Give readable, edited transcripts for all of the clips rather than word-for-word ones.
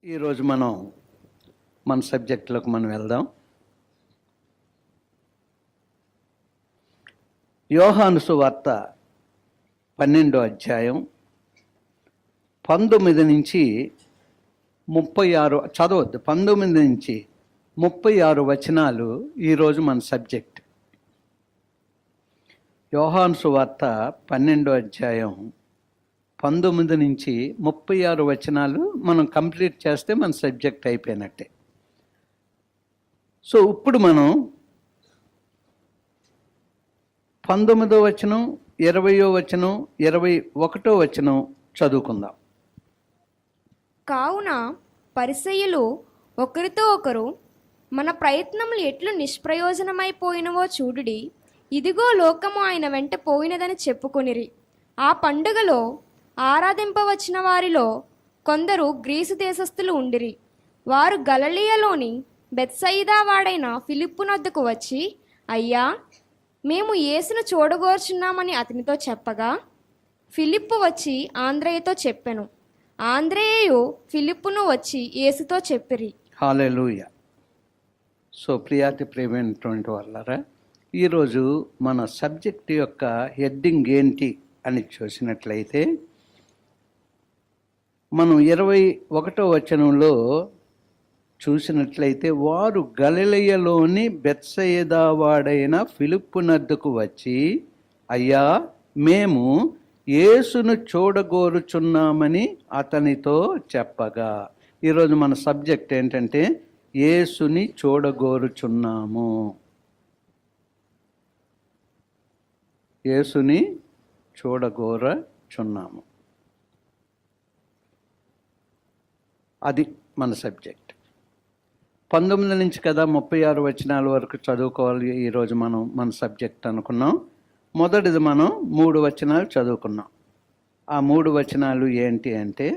ఈరోజు మన సబ్జెక్టులోకి వెళ్దాం. యోహాను సువార్త 12వ అధ్యాయం 19 నుంచి 36 చదవద్దు. 19 నుంచి 36 వచనాలు ఈరోజు మన సబ్జెక్ట్. యోహాను సువార్త 12వ అధ్యాయం 19 నుంచి 36 వచనాలు మనం కంప్లీట్ చేస్తే మన సబ్జెక్ట్ అయిపోయినట్టే. సో ఇప్పుడు మనం 19వ వచనం, 20వ వచనం, 21వ వచనం చదువుకుందాం. కావున పరిసయ్యులు ఒకరితో ఒకరు, మన ప్రయత్నములు ఎట్లు నిష్ప్రయోజనమైపోయినవో చూడుడి, ఇదిగో లోకము ఆయన వెంట పోయినదని చెప్పుకొనిరి. ఆ పండుగలో ఆరాధింపవచ్చిన వారిలో కొందరు గ్రీసు దేశస్థులు ఉండిరి. వారు గలిలయలోని బెత్సయిదా వాడైన ఫిలిప్పు నొద్దకు వచ్చి, అయ్యా, మేము యేసును చూడగోర్చున్నామని అతనితో చెప్పగా, ఫిలిప్పు వచ్చి ఆంద్రేయతో చెప్పెను. ఆంద్రేయు ఫిలిప్పును వచ్చి యేసుతో చెప్పిరి. హల్లెలూయా. సో ప్రియాతి ప్రేమైనటువంటి వాళ్ళారా, ఈరోజు మన సబ్జెక్ట్ యొక్క హెడ్డింగ్ ఏంటి అని చూసినట్లయితే, మనం 21వ వచనంలో చూసినట్లయితే, వారు గలిలయలోని బెత్సయిదా వాడైన ఫిలిప్పు నద్దకు వచ్చి, అయ్యా, మేము యేసును చూడగోరుచున్నామని అతనితో చెప్పగా. ఈరోజు మన సబ్జెక్ట్ ఏంటంటే, యేసుని చూడగోరుచున్నాము. యేసుని చూడగోరుచున్నాము, అది మన సబ్జెక్ట్. 19 నుంచి కదా 36 వచనాల వరకు చదువుకోవాలి ఈరోజు మన సబ్జెక్ట్ అనుకున్నాం. మొదటిది మనం 3 వచనాలు చదువుకున్నాం. ఆ 3 వచనాలు ఏంటి అంటే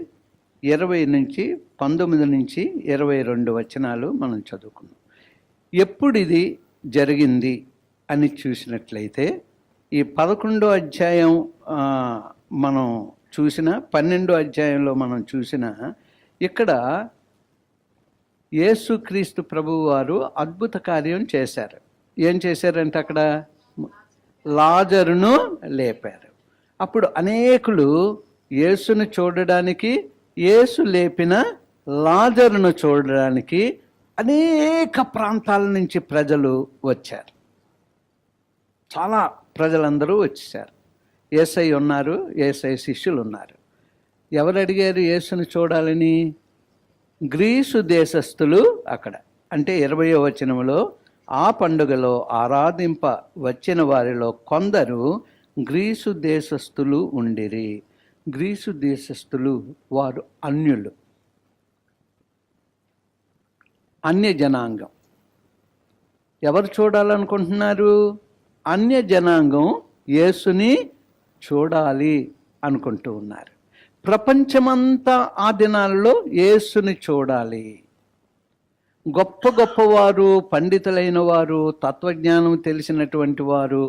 19 నుంచి 22 వచనాలు మనం చదువుకున్నాం. ఎప్పుడు ఇది జరిగింది అని చూసినట్లయితే, ఈ 11వ అధ్యాయం మనం చూసిన, 12వ అధ్యాయంలో మనం చూసిన, ఇక్కడ యేసుక్రీస్తు ప్రభువు వారు అద్భుత కార్యం చేశారు. ఏం చేశారంటే, అక్కడ లాజరును లేపారు. అప్పుడు అనేకులు యేసును చూడడానికి, యేసు లేపిన లాజరును చూడడానికి అనేక ప్రాంతాల నుంచి ప్రజలు వచ్చారు. చాలా ప్రజలందరూ వచ్చేసారు. యేసై ఉన్నారు, యేసై శిష్యులు ఉన్నారు. ఎవరు అడిగారు యేసును చూడాలని? గ్రీసు దేశస్థులు. అక్కడ అంటే 20వ వచనంలో, ఆ పండుగలో ఆరాధింప వచ్చిన వారిలో కొందరు గ్రీసు దేశస్థులు ఉండిరి. గ్రీసు దేశస్థులు వారు అన్యులు, అన్య జనాంగం. ఎవరు చూడాలనుకుంటున్నారు? అన్య జనాంగం యేసుని చూడాలి అనుకుంటూ ఉన్నారు. ప్రపంచమంతా ఆ దినాల్లో యేసుని చూడాలి. గొప్ప గొప్పవారు, పండితులైన వారు, తత్వజ్ఞానం తెలిసినటువంటి వారు,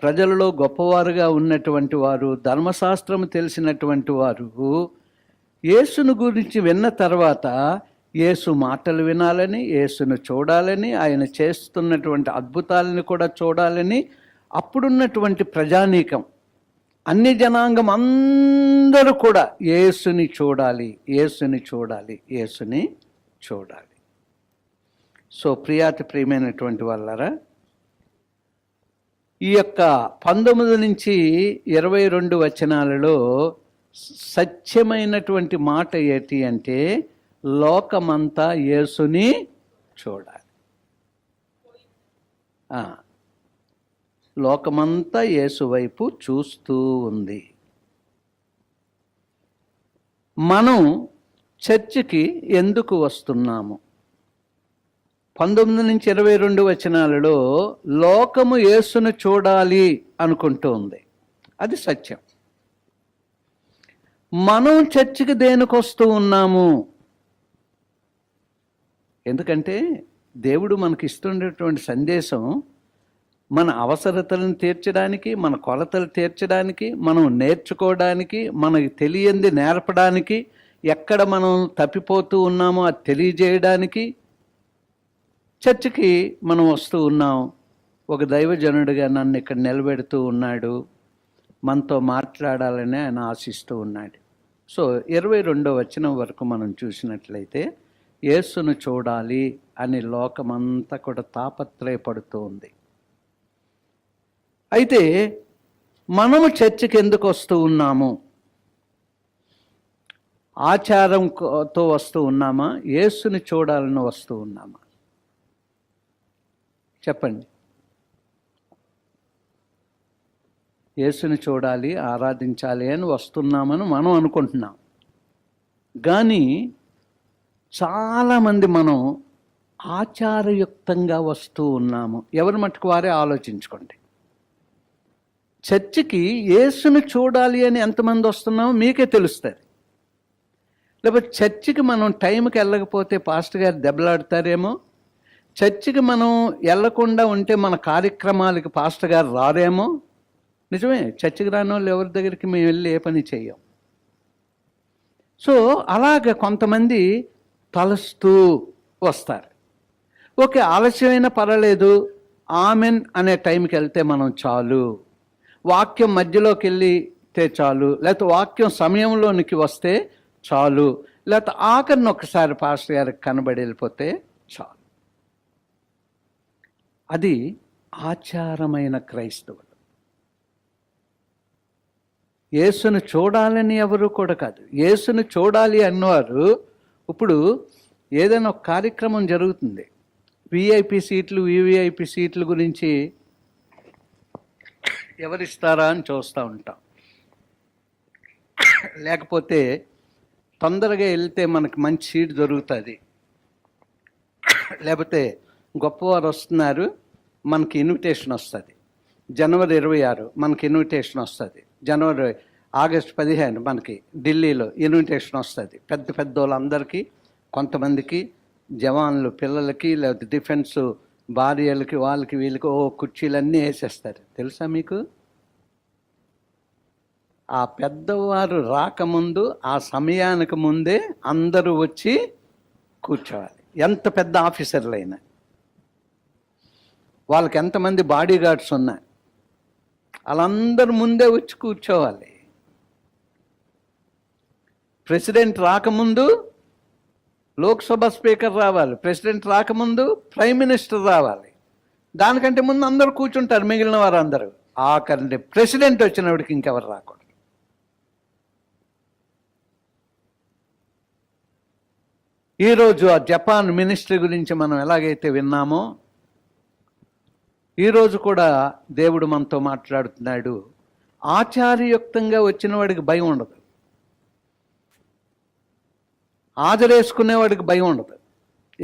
ప్రజలలో గొప్పవారుగా ఉన్నటువంటి వారు, ధర్మశాస్త్రం తెలిసినటువంటి వారు యేసును గురించి విన్న తర్వాత యేసు మాటలు వినాలని, యేసును చూడాలని, ఆయన చేస్తున్నటువంటి అద్భుతాలను కూడా చూడాలని అప్పుడున్నటువంటి ప్రజానీకం, అన్ని జనాంగం అందరూ కూడా యేసుని చూడాలి, యేసుని చూడాలి, యేసుని చూడాలి. సో ప్రియాతి ప్రియమైనటువంటి వాళ్ళారా, ఈ యొక్క 19 నుంచి 22 వచనాలలో సత్యమైనటువంటి మాట ఏంటి అంటే, లోకమంతా యేసుని చూడాలి. లోకమంతా యేసు వైపు చూస్తూ ఉంది. మనం చర్చికి ఎందుకు వస్తున్నాము? 19 నుంచి 22 వచనాలలో లోకము యేసును చూడాలి అనుకుంటూ ఉంది. అది సత్యం. మనం చర్చికి దేనికి వస్తూ ఉన్నాము? ఎందుకంటే దేవుడు మనకి ఇస్తున్నటువంటి సందేశం మన అవసరతలను తీర్చడానికి, మన కొలతలు తీర్చడానికి, మనం నేర్చుకోవడానికి, మనకి తెలియంది నేర్పడానికి, ఎక్కడ మనం తప్పిపోతూ ఉన్నామో అది తెలియజేయడానికి చర్చికి మనం వస్తూ ఉన్నాం. ఒక దైవజనుడిగా నన్ను ఇక్కడ నిలబెడుతూ ఉన్నాడు, మనతో మాట్లాడాలని ఆయన ఆశిస్తూ ఉన్నాడు. సో 22వ వచనం వరకు మనం చూసినట్లయితే యేసును చూడాలి అని లోకమంతా కూడా తాపత్రయపడుతూ ఉంది. అయితే మనము చర్చికి ఎందుకు వస్తూ ఉన్నాము? ఆచారంతో వస్తూ ఉన్నామా, యేసుని చూడాలని వస్తూ ఉన్నామా? చెప్పండి. యేసుని చూడాలి, ఆరాధించాలి అని వస్తున్నామని మనం అనుకుంటున్నాం. కానీ చాలామంది మనం ఆచారయుక్తంగా వస్తూ ఉన్నాము. ఎవరి మట్టుకు వారే ఆలోచించుకోండి. చర్చికి యేసుని చూడాలి అని ఎంతమంది వస్తున్నామో మీకే తెలుస్తుంది. లేకపోతే చర్చికి మనం టైంకి వెళ్ళకపోతే పాస్టర్ గారు దెబ్బలాడతారేమో, చర్చికి మనం వెళ్ళకుండా ఉంటే మన కార్యక్రమాలకి పాస్టర్ గారు రారేమో. నిజమే, చర్చికి రాని వాళ్ళు ఎవరి దగ్గరికి మేము వెళ్ళి ఏ పని చెయ్యం. సో అలాగ కొంతమంది తలుస్తూ వస్తారు. ఓకే, ఆలస్యమైనా పర్వాలేదు, ఆమెన్ అనే టైంకి వెళ్తే మనం చాలు, వాక్యం మధ్యలోకి వెళ్తే చాలు, లేకపోతే వాక్యం సమయంలోనికి వస్తే చాలు, లేకపోతే ఆఖరిని ఒకసారి పాస్టర్ గారికి కనబడి వెళ్ళిపోతే చాలు. అది ఆచారమైన క్రైస్తవులు. యేసును చూడాలని ఎవరు కూడా కాదు. యేసును చూడాలి అన్నవారు ఇప్పుడు ఏదైనా ఒక కార్యక్రమం జరుగుతుంది, విఐపి సీట్లు వివిఐపి సీట్ల గురించి ఎవరిస్తారా అని చూస్తూ ఉంటాం. లేకపోతే తొందరగా వెళ్తే మనకు మంచి సీట్ దొరుకుతుంది, లేకపోతే గొప్పవారు వస్తున్నారు మనకి ఇన్విటేషన్ వస్తుంది, జనవరి 26 మనకి ఇన్విటేషన్ వస్తుంది, ఆగస్టు 15 మనకి ఢిల్లీలో ఇన్విటేషన్ వస్తుంది. పెద్ద పెద్ద వాళ్ళందరికీ, కొంతమందికి జవాన్లు పిల్లలకి, లేకపోతే డిఫెన్స్ భార్యలకి, వాళ్ళకి వీళ్ళకి కుర్చీలన్నీ వేసేస్తారు. తెలుసా మీకు? ఆ పెద్దవారు రాకముందు, ఆ సమయానికి ముందే అందరూ వచ్చి కూర్చోవాలి. ఎంత పెద్ద ఆఫీసర్లైనా, వాళ్ళకి ఎంతమంది బాడీ గార్డ్స్ ఉన్నాయి, వాళ్ళందరూ ముందే వచ్చి కూర్చోవాలి. ప్రెసిడెంట్ రాకముందు లోక్సభ స్పీకర్ రావాలి, ప్రెసిడెంట్ రాకముందు ప్రైమ్ మినిస్టర్ రావాలి, దానికంటే ముందు అందరూ కూర్చుంటారు మిగిలిన వారు అందరూ. ఆఖరి ప్రెసిడెంట్ వచ్చినప్పటికి ఇంకెవరు రాకూడదు. ఈరోజు ఆ జపాన్ మినిస్ట్రీ గురించి మనం ఎలాగైతే విన్నామో, ఈరోజు కూడా దేవుడు మనతో మాట్లాడుతున్నాడు. ఆచారయుక్తంగా వచ్చిన వాడికి భయం ఉండదు, ఆదరేసుకునేవాడికి భయం ఉండదు.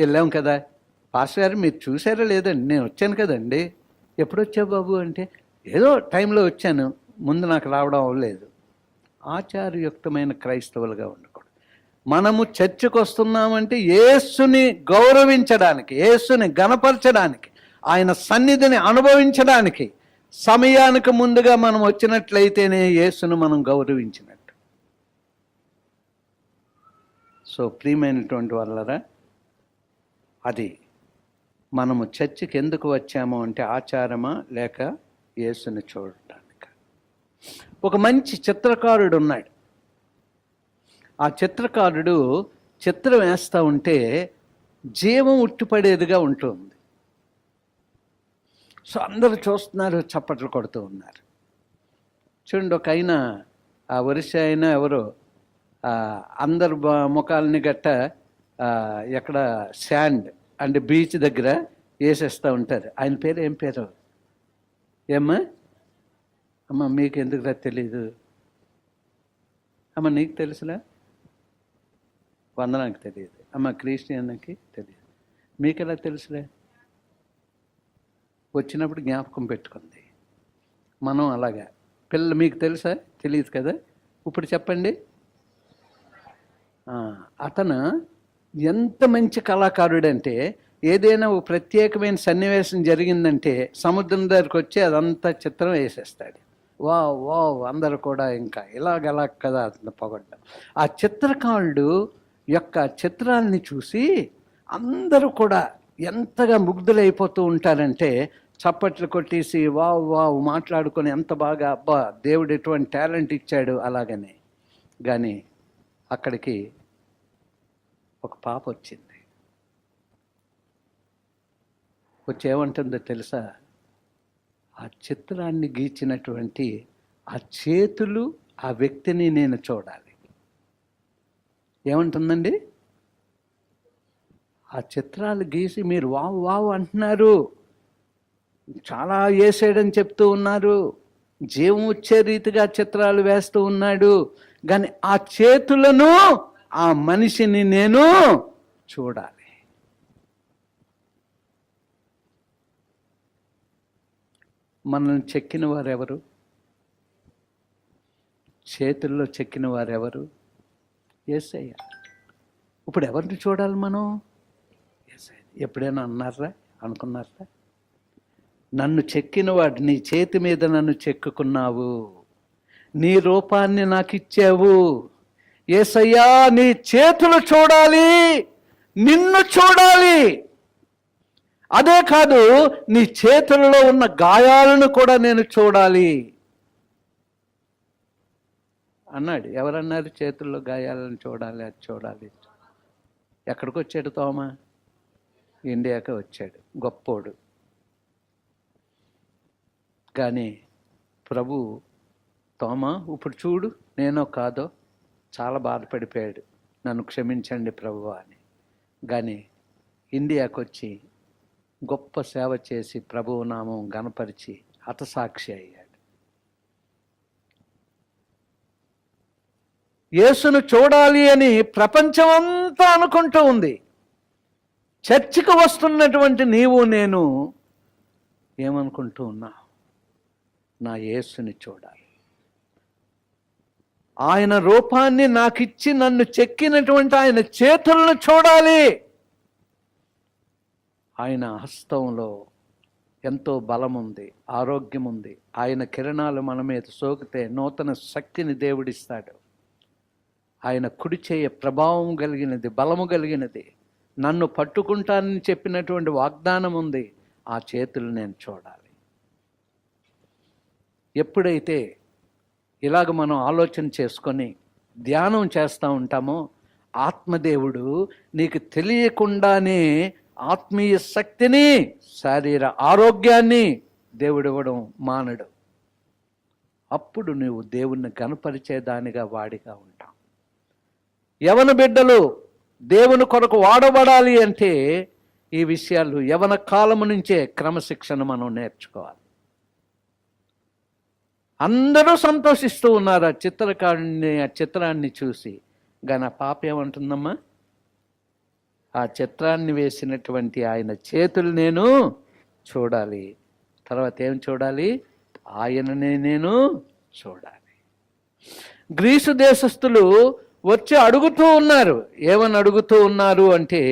వెళ్ళాం కదా పాస్టర్ గారు, మీరు చూసారా లేదండి, నేను వచ్చాను కదండి. ఎప్పుడు వచ్చావు బాబు అంటే, ఏదో టైంలో వచ్చాను, ముందు నాకు రావడం అవ్వలేదు. ఆచారయుక్తమైన క్రైస్తవులుగా ఉండకూడదు. మనము చర్చకు వస్తున్నామంటే యేసుని గౌరవించడానికి, యేసుని గణపరచడానికి, ఆయన సన్నిధిని అనుభవించడానికి. సమయానికి ముందుగా మనం వచ్చినట్లయితేనే యేసును మనం గౌరవించినట్టు. సో ప్రియమైనటువంటి వాళ్ళరా, అది మనము చర్చికి ఎందుకు వచ్చాము అంటే ఆచారమా లేక యేసుని చూడటానికి. ఒక మంచి చిత్రకారుడు ఉన్నాడు. ఆ చిత్రకారుడు చిత్రం వేస్తూ ఉంటే జీవం ఉట్టిపడేదిగా ఉంటుంది. సో అందరూ చూస్తున్నారు, చప్పట్లు కొడుతూ ఉన్నారు. చూడండి, ఒక ఆయన, ఆ వరుస అయినా ఎవరో అందరు ముఖాలని గట్ట ఎక్కడ శాండ్ అంటే బీచ్ దగ్గర వేసేస్తూ ఉంటారు. ఆయన పేరు ఏం పేరు? ఏమ్మా అమ్మ, మీకు ఎందుకురా తెలీదు? అమ్మ నీకు తెలుసులా? వందనానికి తెలియదు. అమ్మ క్రిస్టియన్కి తెలియదు. మీకెలా తెలుసులే? వచ్చినప్పుడు జ్ఞాపకం పెట్టుకుంది. మనం అలాగా పిల్లలు, మీకు తెలుసా? తెలియదు కదా. ఇప్పుడు చెప్పండి. అతను ఎంత మంచి కళాకారుడంటే, ఏదైనా ఒక ప్రత్యేకమైన సన్నివేశం జరిగిందంటే సముద్రం దగ్గరికి వచ్చి అదంతా చిత్రం వేసేస్తాడు. వావ్ వావ్ అందరూ కూడా ఇంకా ఇలాగలా కదా పొగడ్డం. ఆ చిత్రకారుడు యొక్క చిత్రాల్ని చూసి అందరూ కూడా ఎంతగా ముగ్ధులైపోతూ ఉంటారంటే చప్పట్లు కొట్టేసి వావ్ వావ్ మాట్లాడుకొని ఎంత బాగా అబ్బా దేవుడు ఎటువంటి టాలెంట్ ఇచ్చాడు అలాగని. కానీ అక్కడికి ఒక పాప వచ్చింది. వచ్చి ఏమంటుందో తెలుసా? ఆ చిత్రాన్ని గీచినటువంటి ఆ చేతులు ఆ వ్యక్తిని నేను చూడాలి. ఏమంటుందండి? ఆ చిత్రాలు గీసి మీరు వావ్ వావ్ అంటున్నారు, చాలా వేసాడని చెప్తూ ఉన్నారు, జీవం వచ్చే రీతిగా చిత్రాలు వేస్తూ ఉన్నాడు, కానీ ఆ చేతులను ఆ మనిషిని నేను చూడాలి. మనల్ని చెక్కిన వారెవరు? చేతుల్లో చెక్కిన వారెవరు? యేసయ్య. ఇప్పుడు ఎవరిని చూడాలి మనం? యేసయ్య. ఎప్పుడైనా అనుకున్నారా? నన్ను చెక్కినవాడు, నీ చేతి మీద నన్ను చెక్కుకున్నావు, నీ రూపాన్ని నాకు ఇచ్చావు యేసయ్యా, నీ చేతులు చూడాలి, నిన్ను చూడాలి. అదే కాదు, నీ చేతులలో ఉన్న గాయాలను కూడా నేను చూడాలి అన్నాడు. ఎవరన్నారు చేతుల్లో గాయాలను చూడాలి, అది చూడాలి? ఎక్కడికి వచ్చాడు తోమా? ఇండియాకి వచ్చాడు, గొప్పోడు. కానీ ప్రభు తోమా ఇప్పుడు చూడు నేనో కాదో చాలా బాధపడిపోయాడు, నన్ను క్షమించండి ప్రభు అని. కానీ ఇండియాకి వచ్చి గొప్ప సేవ చేసి ప్రభువు నామం గణపరిచి హతసాక్షి అయ్యాడు. యేసును చూడాలి అని ప్రపంచమంతా అనుకుంటూ ఉంది. చర్చికి వస్తున్నటువంటి నీవు నేను ఏమనుకుంటూ ఉన్నా? నా యేసుని చూడాలి, ఆయన రూపాన్ని నాకిచ్చి నన్ను చెక్కినటువంటి ఆయన చేతులను చూడాలి. ఆయన హస్తంలో ఎంతో బలం ఉంది, ఆరోగ్యం ఉంది. ఆయన కిరణాలు మన మీద సోకితే నూతన శక్తిని దేవుడిస్తాడు. ఆయన కుడి చేయ ప్రభావం కలిగినది, బలము కలిగినది. నన్ను పట్టుకుంటానని చెప్పినటువంటి వాగ్దానం ఉంది. ఆ చేతులు నేను చూడాలి. ఎప్పుడైతే ఇలాగ మనం ఆలోచన చేసుకొని ధ్యానం చేస్తూ ఉంటామో, ఆత్మదేవుడు నీకు తెలియకుండానే ఆత్మీయ శక్తిని, శారీర ఆరోగ్యాన్ని దేవుడు ఇవ్వడం మానడు. అప్పుడు నువ్వు దేవుణ్ణి కనపరిచేదానిగా వాడిగా ఉంటావు. యవన బిడ్డలు దేవుని కొరకు వాడబడాలి అంటే ఈ విషయాలు యవన కాలము నుంచే క్రమశిక్షణ మనం నేర్చుకోవాలి. అందరూ సంతోషిస్తూ ఉన్నారు ఆ చిత్రాన్ని చూసి. కానీ ఆ పాప ఏమంటుందమ్మా? ఆ చిత్రాన్ని వేసినటువంటి ఆయన చేతులు నేను చూడాలి. తర్వాత ఏం చూడాలి? ఆయననే నేను చూడాలి. గ్రీసు దేశస్థులు వచ్చి అడుగుతూ ఉన్నారు. ఏమని అడుగుతూ ఉన్నారు అంటే,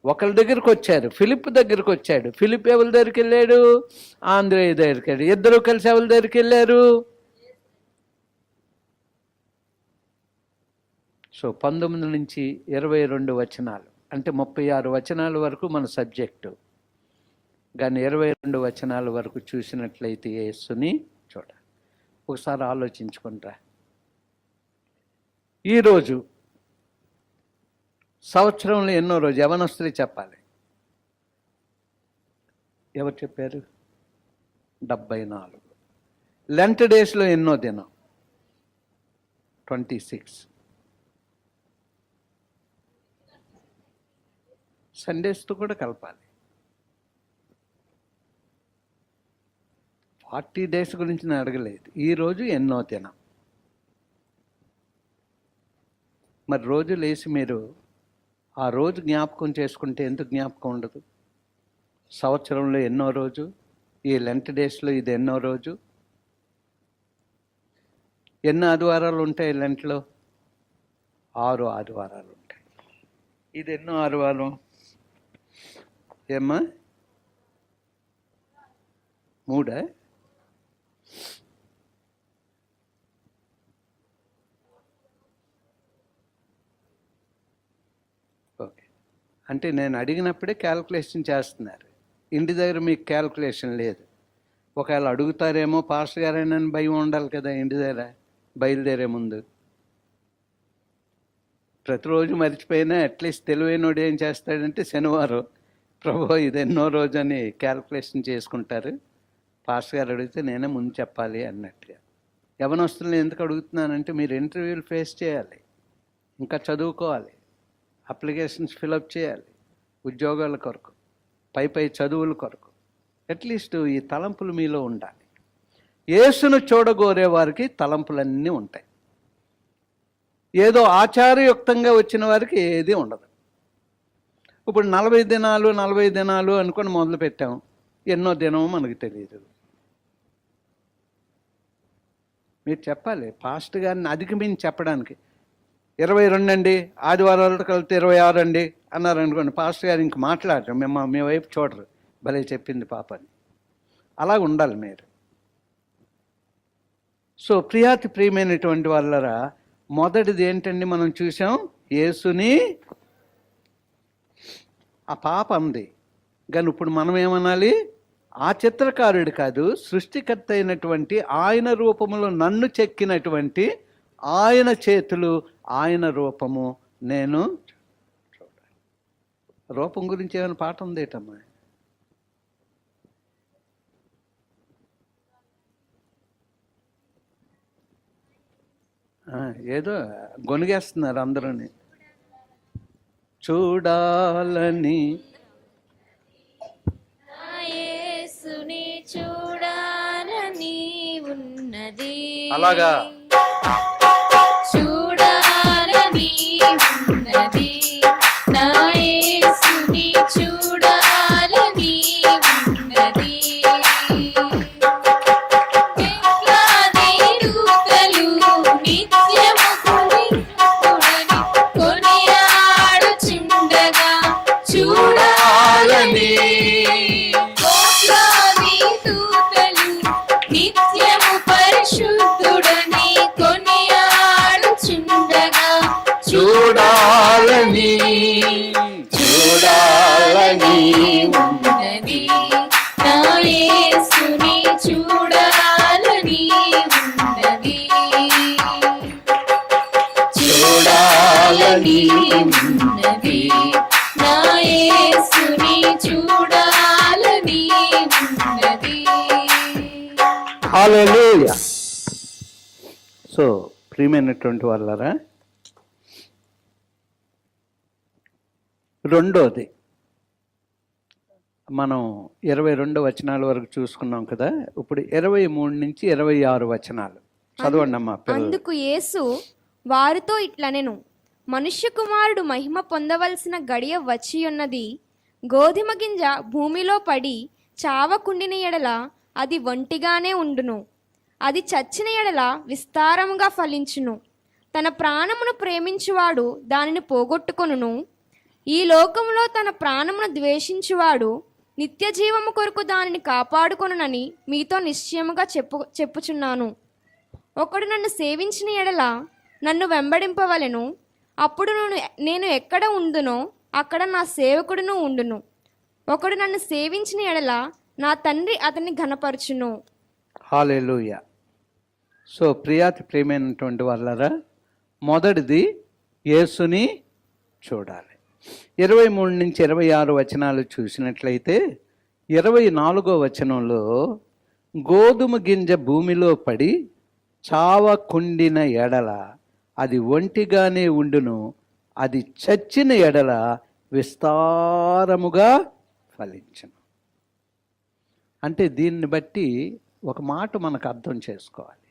ఒకరి దగ్గరికి వచ్చారు, ఫిలిప్ దగ్గరికి వచ్చాడు. ఫిలిప్ ఎవరి దగ్గరికి వెళ్ళాడు? ఆంద్రేయ దగ్గరికి వెళ్ళాడు. ఇద్దరు కలిసి ఎవరి దగ్గరికి వెళ్ళారు? సో 19 నుంచి 22 వచనాలు అంటే 36 వచనాల వరకు మన సబ్జెక్టు. కానీ 22 వచనాల వరకు చూసినట్లయితే యేసుని చూడాలి. ఒకసారి ఆలోచించుకుంటా. ఈరోజు సంవత్సరంలో ఎన్నో రోజు యవనస్తులే చెప్పాలి. ఎవరు చెప్పారు? 74. లెంట్ డేస్లో ఎన్నో దినం? 26. సండేస్తో కూడా కలపాలి. 40 డేస్ గురించి నేను అడగలేదు. ఈరోజు ఎన్నో దినం. మరి రోజు లేచి మీరు ఆ రోజు జ్ఞాపకం చేసుకుంటే ఎందుకు జ్ఞాపకం ఉండదు? సంవత్సరంలో ఎన్నో రోజు, ఈ లెంట్ డేస్లో ఇది ఎన్నో రోజు. ఎన్ని ఆదివారాలు ఉంటాయి లెంట్లో? 6 ఆదివారాలు ఉంటాయి. ఇది ఎన్నో ఆదివారం? ఏమ్మా? 3? అంటే నేను అడిగినప్పుడే క్యాల్కులేషన్ చేస్తున్నారు. ఇంటి దగ్గర మీకు క్యాల్కులేషన్ లేదు. ఒకవేళ అడుగుతారేమో పాస్టర్ గారేనని భయం ఉండాలి కదా ఇంటి దగ్గర బయలుదేరే ముందు. ప్రతిరోజు మర్చిపోయినా అట్లీస్ట్ తెలివైనోడు ఏం చేస్తాడంటే శనివారం ప్రభు ఇది ఎన్నో రోజు అని క్యాల్కులేషన్ చేసుకుంటారు. పాస్టర్ గారు అడిగితే నేనే ముందు చెప్పాలి అన్నట్టుగా. యవనస్తులను ఎందుకు అడుగుతున్నానంటే మీరు ఇంటర్వ్యూలు ఫేస్ చేయాలి, ఇంకా చదువుకోవాలి, అప్లికేషన్స్ ఫిలప్ చేయాలి, ఉద్యోగాల కొరకు, పై చదువుల కొరకు. అట్లీస్ట్ ఈ తలంపులు మీలో ఉండాలి. యేసును చూడగోరే వారికి తలంపులన్నీ ఉంటాయి. ఏదో ఆచారయుక్తంగా వచ్చిన వారికి ఏది ఉండదు. ఇప్పుడు 40 దినాలు అనుకొని మొదలు పెట్టాం, ఎన్నో దినమో మనకు తెలియదు. మీరు చెప్పాలి పాస్టర్ గారిని అధిగమించి చెప్పడానికి. 22 అండి, ఆదివారాలతో కలిపితే 26 అండి అన్నారు అనుకోండి, పాస్టర్ గారు ఇంక మాట్లాడరు, మీ వైపు చూడరు, భలే చెప్పింది పాపని. అలా ఉండాలి మీరు. సో ప్రియమైనటువంటి వాళ్ళరా, మొదటిది ఏంటండి మనం చూసాం, యేసుని ఆ పాప అంది. కానీ ఇప్పుడు మనం ఏమనాలి, ఆ చిత్రకారుడు కాదు, సృష్టికర్త అయినటువంటి ఆయన రూపములో నన్ను చెక్కినటువంటి ఆయన చేతులు, ఆయన రూపము నేను చూడాలి. రూపం గురించి ఏమైనా పాట ఉందేటమ్మా? ఏదో గొనిగేస్తున్నారు అందరూని. చూడాలని చూడాలని ఉన్నది, అలాగా చూడాలని ఉన్నది, నా యేసుని చూడాలని ఉన్నది. చూడాలని నిత్యము పరిశుద్ధుడని కొనియాడుచుండగా, చూడాలని ఉన్నది, నా యేసుని చూడాలని ఉన్నది, చూడాలని ఉన్నది, నా యేసుని చూడాలని ఉన్నది. హల్లెలూయా. సో ప్రియమైనటువంటి వాళ్ళరా, రెండోది మనం 22 వచనాల వరకు చూసుకున్నాం కదా. ఇప్పుడు 23 నుంచి 26 వచనాలు చదవండి అమ్మా. అందుకు యేసు వారితో ఇట్లనెను, మనుష్య కుమారుడు మహిమ పొందవలసిన గడియ వచ్చి ఉన్నది. గోధుమ గింజ భూమిలో పడి చావకుండిన ఎడల అది ఒంటిగానే ఉండును, అది చచ్చిన ఎడల విస్తారముగా ఫలించును. తన ప్రాణమును ప్రేమించువాడు దానిని పోగొట్టుకొనును. ఈ లోకములో తన ప్రాణమును ద్వేషించువాడు నిత్య జీవము కొరకు దానిని కాపాడుకొనునని మీతో నిశ్చయముగా చెప్పుచున్నాను. ఒకడు నన్ను సేవించిన ఎడల నన్ను వెంబడింపవలెను. అప్పుడు నేను ఎక్కడ ఉండునో అక్కడ నా సేవకుడును ఉండును. ఒకడు నన్ను సేవించిన ఎడల నా తండ్రి అతన్ని ఘనపరచును. హల్లెలూయా. సో ప్రియమైనటువంటి వాళ్ళరా, మొదటిది యేసుని చూడాలి. 23 నుంచి 26 వచనాలు చూసినట్లయితే 24వ వచనంలో గోధుమ గింజ భూమిలో పడి చావకుండిన ఎడల అది ఒంటిగానే ఉండును, అది చచ్చిన ఎడల విస్తారముగా ఫలించును. అంటే దీన్ని బట్టి ఒక మాట మనకు అర్థం చేసుకోవాలి,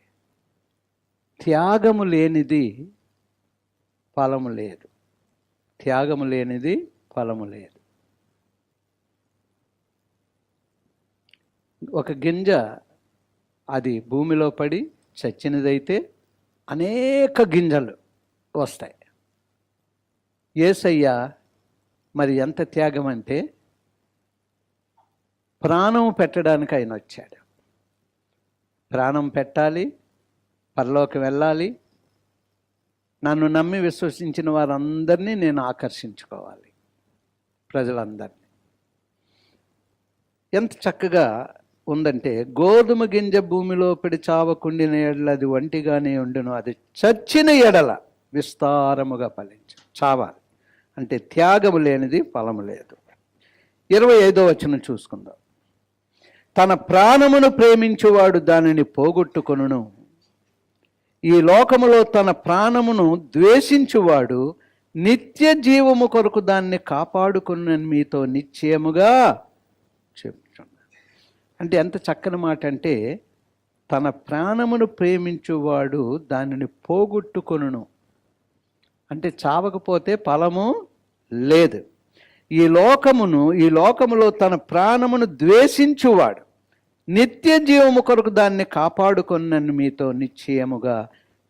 త్యాగము లేనిది ఫలము లేదు. త్యాగము లేనిది ఫలము లేదు. ఒక గింజ అది భూమిలో పడి చచ్చినదైతే అనేక గింజలు వస్తాయి. యేసయ్య మరి ఎంత త్యాగం అంటే ప్రాణం పెట్టడానికి ఆయన వచ్చాడు. ప్రాణం పెట్టాలి, పరలోకి వెళ్ళాలి, నన్ను నమ్మి విశ్వసించిన వారందరినీ నేను ఆకర్షించుకోవాలి. ప్రజలందరినీ. ఎంత చక్కగా ఉందంటే, గోధుమ గింజ భూమిలో పడి చావకుండిన ఎడల అది ఒంటిగానే ఉండును, అది చచ్చిన ఎడల విస్తారముగా ఫలించు. చావాలి అంటే త్యాగము లేనిది ఫలము లేదు. 25వ వచనం చూసుకుందాం. తన ప్రాణమును ప్రేమించువాడు దానిని పోగొట్టుకొనును, ఈ లోకములో తన ప్రాణమును ద్వేషించువాడు నిత్య జీవము కొరకు దాన్ని కాపాడుకున్నని మీతో నిశ్చయముగా చెప్తున్నాను. అంటే ఎంత చక్కని మాట అంటే, తన ప్రాణమును ప్రేమించువాడు దానిని పోగొట్టుకొనును అంటే చావకపోతే ఫలము లేదు. ఈ లోకములో తన ప్రాణమును ద్వేషించువాడు నిత్య జీవము కొరకు దాన్ని కాపాడుకొనని మీతో నిశ్చయముగా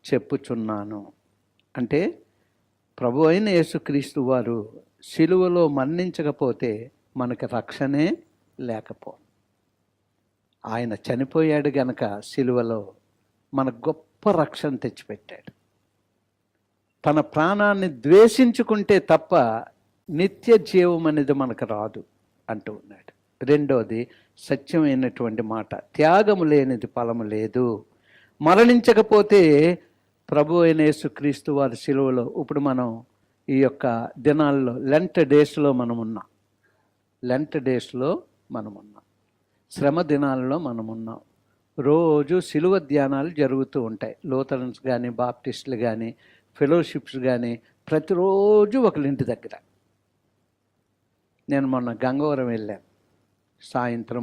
చెప్పుచున్నాను. అంటే ప్రభు అయిన యేసుక్రీస్తు వారు సిలువలో మరణించకపోతే మనకు రక్షణే లేకపోను. ఆయన చనిపోయాడు గనక సిలువలో మన గొప్ప రక్షణ తెచ్చిపెట్టాడు. తన ప్రాణాన్ని ద్వేషించుకుంటే తప్ప నిత్య జీవం అనేది మనకు రాదు అంటూ ఉన్నాడు. రెండోది సత్యమైనటువంటి మాట, త్యాగము లేనిది ఫలము లేదు. మరణించకపోతే ప్రభు అయిన యేసుక్రీస్తు వారి సిలువలో, ఇప్పుడు మనం ఈ యొక్క దినాల్లో లెంట్ డేస్లో మనమున్నాం, శ్రమ దినాల్లో మనమున్నాం. రోజు సిలువ ధ్యానాలు జరుగుతూ ఉంటాయి. లూథరన్స్ కానీ, బాప్టిస్టులు కానీ, ఫెలోషిప్స్ కానీ ప్రతిరోజు ఒకరింటి దగ్గర. నేను మొన్న గంగవరం వెళ్ళాను.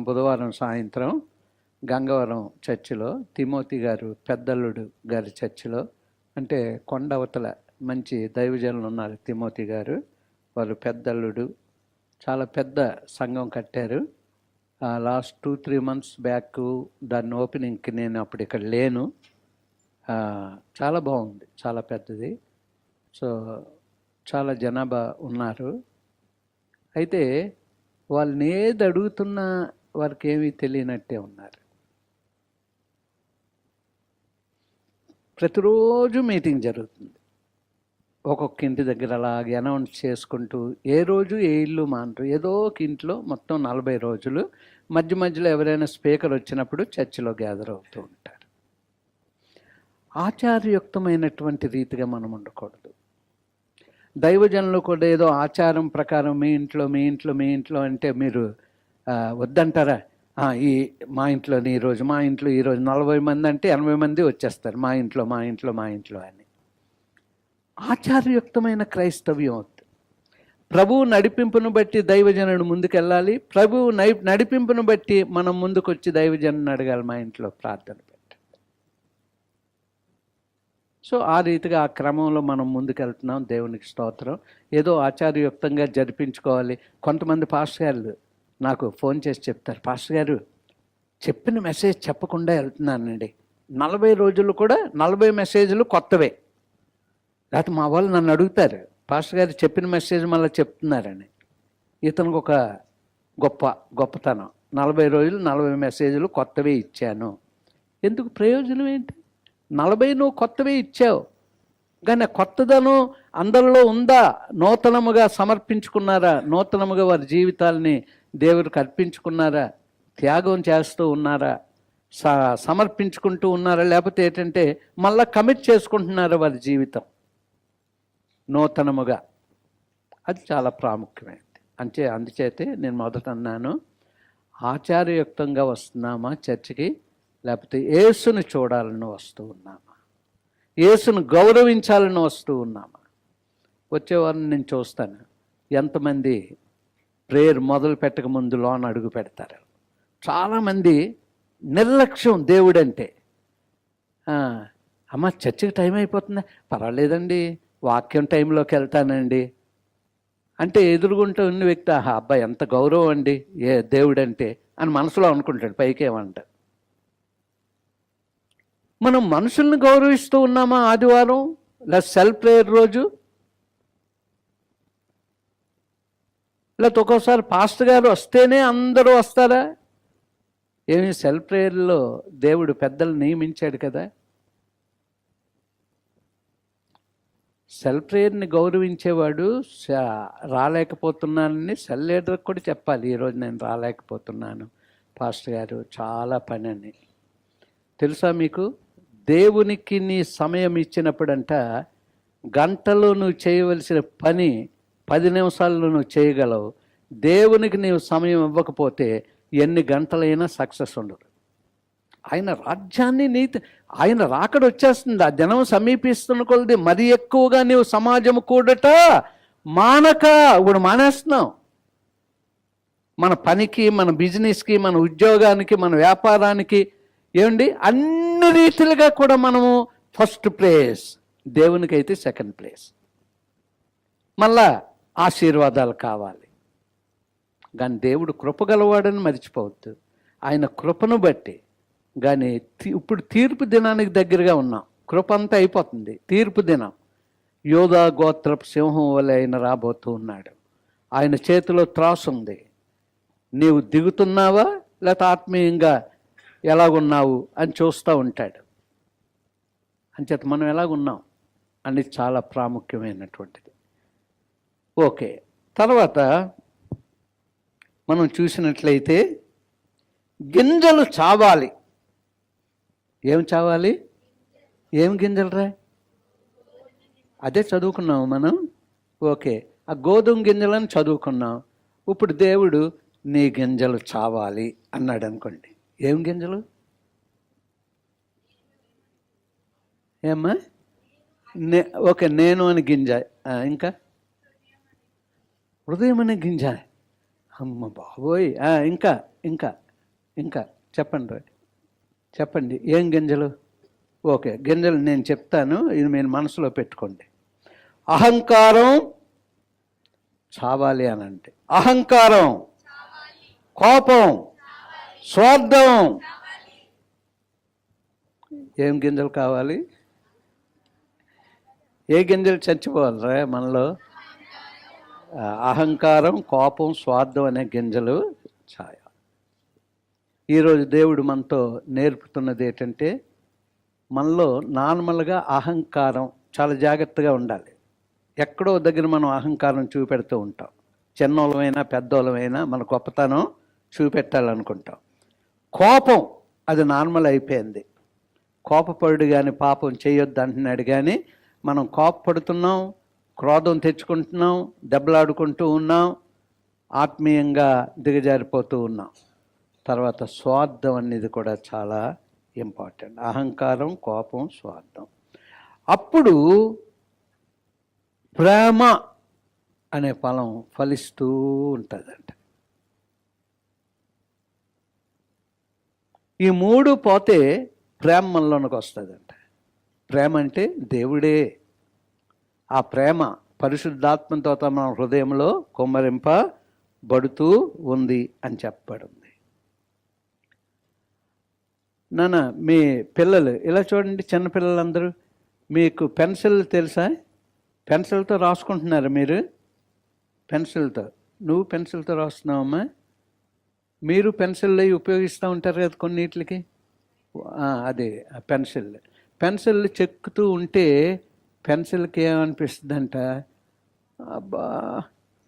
బుధవారం సాయంత్రం గంగవరం చర్చిలో, తిమోతి గారు పెద్దల్లుడు గారి చర్చిలో, అంటే కొండవతల మంచి దైవజనులు ఉన్నారు. తిమోతి గారు వారు పెద్దల్లుడు, చాలా పెద్ద సంఘం కట్టారు. లాస్ట్ 2-3 months బ్యాక్ దాన్ని ఓపెనింగ్కి నేను అప్పుడు ఇక్కడ లేను. చాలా బాగుంది, చాలా పెద్దది. సో చాలా జనాభా ఉన్నారు. అయితే వాళ్ళని ఏది అడుగుతున్నా వారికి ఏమీ తెలియనట్టే ఉన్నారు. ప్రతిరోజు మీటింగ్ జరుగుతుంది. ఒక్కొక్క ఇంటి దగ్గర అలాగే అనౌన్స్ చేసుకుంటూ, ఏ రోజు ఏ ఇల్లు మానరు, ఏదో ఒక ఇంట్లో మొత్తం 40 రోజులు మధ్య మధ్యలో ఎవరైనా స్పీకర్ వచ్చినప్పుడు చర్చిలో గ్యాదర్ అవుతూ ఉంటారు. ఆచారయుక్తమైనటువంటి రీతిగా మనం ఉండకూడదు. దైవజనులు కూడా ఏదో ఆచారం ప్రకారం మీ ఇంట్లో అంటే మీరు వద్దంటారా? మా ఇంట్లో ఈరోజు 40 మంది అంటే 80 మంది వచ్చేస్తారు మా ఇంట్లో అని. ఆచారయుక్తమైన క్రైస్తవ్యం అవుతుంది. ప్రభువు నడిపింపును బట్టి దైవజనుడు ముందుకెళ్ళాలి. ప్రభువు నడిపింపును బట్టి మనం ముందుకు వచ్చి దైవజనుని అడగాలి, మా ఇంట్లో ప్రార్థన పెట్టండి. సో ఆ రీతిగా ఆ క్రమంలో మనం ముందుకెళ్తున్నాం. దేవునికి స్తోత్రం. ఏదో ఆచారయుక్తంగా జరిపించుకోవాలి. కొంతమంది పాస్టర్ గారు నాకు ఫోన్ చేసి చెప్తారు, పాస్టర్ గారు చెప్పిన మెసేజ్ చెప్పకుండా వెళ్తున్నానండి. 40 రోజులు కూడా 40 మెసేజ్లు కొత్తవే. లేకపోతే మా వాళ్ళు నన్ను అడుగుతారు, పాస్టర్ గారు చెప్పిన మెసేజ్ మళ్ళీ చెప్తున్నారని. ఇతనికి ఒక గొప్పతనం, 40 రోజులు 40 మెసేజ్లు కొత్తవే ఇచ్చాను. ఎందుకు? ప్రయోజనం ఏంటి? 40 నువ్వు కొత్తవే ఇచ్చావు, కానీ కొత్తదనం అందరిలో ఉందా? నూతనముగా సమర్పించుకున్నారా? నూతనముగా వారి జీవితాలని దేవుడికి అర్పించుకున్నారా? త్యాగం చేస్తూ ఉన్నారా? సమర్పించుకుంటూ ఉన్నారా? లేకపోతే ఏంటంటే మళ్ళా కమిట్ చేసుకుంటున్నారా వారి జీవితం నూతనముగా? అది చాలా ప్రాముఖ్యమైనది. అందుచేతే నేను మొదట అన్నాను, ఆచారయుక్తంగా వస్తున్నామా చర్చికి, లేకపోతే యేసును చూడాలని వస్తూ ఉన్నామా? యేసును గౌరవించాలని వస్తూ ఉన్నామా? వచ్చేవారిని నేను చూస్తాను ఎంతమంది ప్రేయర్ మొదలు పెట్టక ముందు లోన అడుగు పెడతారు. చాలామంది నిర్లక్ష్యం దేవుడంటే. అమ్మ చర్చికి టైం అయిపోతుందా? పర్వాలేదండి, వాక్యం టైంలోకి వెళ్తానండి అంటే ఎదురుగుంటూ ఉన్న వ్యక్తి, అబ్బాయి ఎంత గౌరవం అండి ఏ దేవుడంటే అని మనసులో అనుకుంటాడు, పైకేమంట. మనం మనుషుల్ని గౌరవిస్తూ ఉన్నామా ఆదివారం లేదా సెల్ఫ్ ప్రేయర్ రోజు? లేకపోతే ఒక్కోసారి పాస్టర్ గారు వస్తేనే అందరూ వస్తారా? ఏమి సెల్ఫ్ ప్రేయర్లో దేవుడు పెద్దలు నియమించాడు కదా. సెల్ ప్రేయర్ని గౌరవించేవాడు రాలేకపోతున్నానని సెల్ లీడర్కి కూడా చెప్పాలి, ఈరోజు నేను రాలేకపోతున్నాను పాస్టర్ గారు, చాలా పని అని. తెలుసా మీకు, దేవునికి నీ సమయం ఇచ్చినప్పుడంట గంటలో నువ్వు చేయవలసిన పని 10 నిమిషాల్లో నువ్వు చేయగలవు. దేవునికి నీవు సమయం ఇవ్వకపోతే ఎన్ని గంటలైనా సక్సెస్ ఉండదు. ఆయన రాజ్యాన్ని నీతి, ఆయన రాకడ వచ్చేస్తుంది, ఆ దినం సమీపిస్తున్న కొలది మరి ఎక్కువగా నీవు సమాజం కూడట మానక. ఇప్పుడు మానేస్తున్నావు. మన పనికి, మన బిజినెస్కి, మన ఉద్యోగానికి, మన వ్యాపారానికి ఏమండి అన్ని రీతిలుగా కూడా మనము ఫస్ట్ ప్లేస్, దేవునికైతే సెకండ్ ప్లేస్. మళ్ళా ఆశీర్వాదాలు కావాలి, కానీ దేవుడు కృపగలవాడని మర్చిపోవద్దు. ఆయన కృపను బట్టి కానీ ఇప్పుడు తీర్పు దినానికి దగ్గరగా ఉన్నాం. కృప అంతా అయిపోతుంది, తీర్పు దినం. యోధా గోత్రపు సింహం వలె ఆయన రాబోతూ ఉన్నాడు. ఆయన చేతిలో త్రాసు ఉంది. నీవు దిగుతున్నావా లేకపోతే ఆత్మీయంగా ఎలాగున్నావు అని చూస్తూ ఉంటాడు. అంచేత మనం ఎలాగున్నాం అనేది చాలా ప్రాముఖ్యమైనటువంటిది. ఓకే, తర్వాత మనం చూసినట్లయితే గింజలు చావాలి. ఏం చావాలి? ఏం గింజలు రా? అదే చదువుకున్నాము మనం. ఓకే, ఆ గోధుమ గింజలను చదువుకున్నాం. ఇప్పుడు దేవుడు నీ గింజలు చావాలి అన్నాడు అనుకోండి. ఏం గింజలు? ఏమ్మా? ఓకే, నేను అని గింజ. ఇంకా హృదయం అనే గింజ. అమ్మ బాబోయ్. ఇంకా ఇంకా ఇంకా చెప్పండి, చెప్పండి ఏం గింజలు? ఓకే, గింజలు నేను చెప్తాను, ఇది మీరు మనసులో పెట్టుకోండి. అహంకారం చావాలి అని అంటే, అహంకారం, కోపం, స్వార్థం. ఏం గింజలు కావాలి? ఏ గింజలు చచ్చిపోవాలరా మనలో? అహంకారం, కోపం, స్వార్థం అనే గింజలు ఛాయ. ఈరోజు దేవుడు మనతో నేర్పుతున్నది ఏంటంటే, మనలో నార్మల్గా అహంకారం చాలా జాగ్రత్తగా ఉండాలి. ఎక్కడో దగ్గర మనం అహంకారం చూపెడుతూ ఉంటాం. చిన్నోళ్ళమైనా పెద్దోళ్ళమైనా మన గొప్పతనం చూపెట్టాలనుకుంటాం. కోపం అది నార్మల్ అయిపోయింది. కోపపడు కానీ పాపం చేయొద్దు అంటున్నాడు, కానీ మనం కోపపడుతున్నాం, క్రోధం తెచ్చుకుంటున్నాం, దెబ్బలాడుకుంటూ ఉన్నాం, ఆత్మీయంగా దిగజారిపోతూ ఉన్నాం. తర్వాత స్వార్థం అనేది కూడా చాలా ఇంపార్టెంట్. అహంకారం, కోపం, స్వార్థం. అప్పుడు ప్రేమ అనే ఫలం ఫలిస్తూ ఉంటుందంట. ఈ 3 పోతే ప్రేమ మనలోనికి వస్తుందంట. ప్రేమ అంటే దేవుడే. ఆ ప్రేమ పరిశుద్ధాత్మతో మన హృదయంలో కుమ్మరింపబడుతూ ఉంది అని చెప్పబడింది. నాన్న, మీ పిల్లలు ఇలా చూడండి, చిన్నపిల్లలందరూ మీకు పెన్సిల్ తెలుసా? పెన్సిల్తో రాసుకుంటున్నారు మీరు? పెన్సిల్తో, నువ్వు పెన్సిల్తో రాస్తున్నావమ్మా? మీరు పెన్సిల్ ఉపయోగిస్తూ ఉంటారు కదా కొన్నిటికి. అదే పెన్సిల్ చెక్కుతూ ఉంటే పెన్సిల్కి ఏమనిపిస్తుందంట? అబ్బా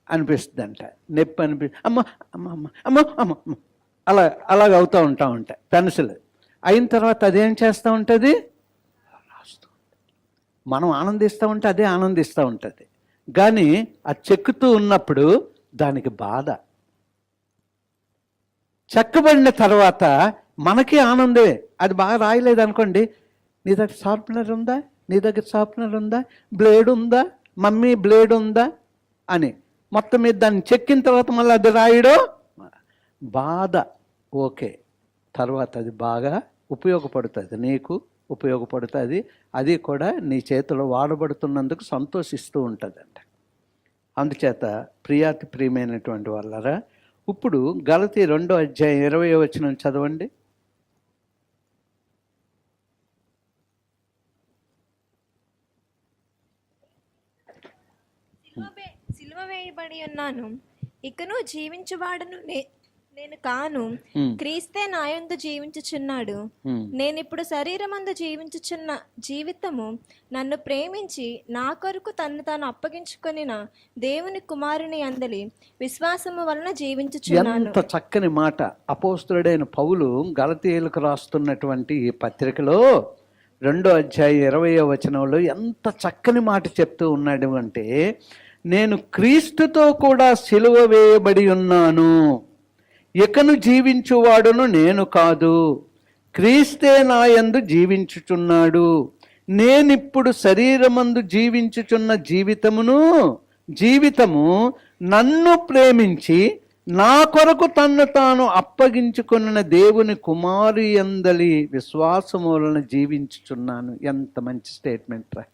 అనిపిస్తుందంట, నొప్పి అమ్మ అమ్మ అమ్మ అమ్మ అమ్మ అలాగ అవుతూ ఉంటాయి. పెన్సిల్ అయిన తర్వాత అదేం చేస్తూ ఉంటుంది? రాస్తూ. మనం ఆనందిస్తూ ఉంటే అదే ఆనందిస్తూ ఉంటుంది, కానీ ఆ చెక్కుతూ ఉన్నప్పుడు దానికి బాధ. చెక్కబడిన తర్వాత మనకి ఆనందమే. అది బాగా రాయలేదు అనుకోండి, నీ దగ్గర షార్ప్నర్ ఉందా, నీ దగ్గర షార్ప్నర్ ఉందా, బ్లేడ్ ఉందా, మమ్మీ బ్లేడ్ ఉందా అని మొత్తం మీద దాన్ని చెక్కిన తర్వాత మళ్ళీ అది రాయడం బాధ. ఓకే, తర్వాత అది బాగా ఉపయోగపడుతుంది, నీకు ఉపయోగపడుతుంది. అది కూడా నీ చేతిలో వాడబడుతున్నందుకు సంతోషిస్తూ ఉంటుందంట. అందుచేత ప్రియాతి ప్రియమైనటువంటి వాళ్ళరా, ఇప్పుడు గలతీ 2వ అధ్యాయం 20వ వచనం చదవండి. సిలువ వేయబడి ఉన్నాను, ఇకను జీవించువాడను నేను కాను, క్రీస్తే నాయందు జీవించుచున్నాడు. నేనిప్పుడు శరీరమందు జీవించుచున్న జీవితము నన్ను ప్రేమించి నా కొరకు తన్ను తాను అప్పగించుకొనిన దేవుని కుమారుని అందలి విశ్వాసము వలన జీవించుచున్నాను. ఎంత చక్కని మాట! అపోస్తలుడైన పౌలు గలతీయులకు రాస్తున్నటువంటి ఈ పత్రికలో 2వ అధ్యాయం 20వ వచనంలో ఎంత చక్కని మాట చెప్తూ ఉన్నాడు అంటే, నేను క్రీస్తుతో కూడా సిలువ వేయబడి ఉన్నాను, ఇకను జీవించువాడును నేను కాదు, క్రీస్తే నాయందు జీవించుచున్నాడు. నేనిప్పుడు శరీరమందు జీవించుచున్న జీవితము నన్ను ప్రేమించి నా కొరకు తన్ను తాను అప్పగించుకున్న దేవుని కుమారి యందలి విశ్వాసము వలన జీవించుచున్నాను. ఎంత మంచి స్టేట్మెంట్ రా!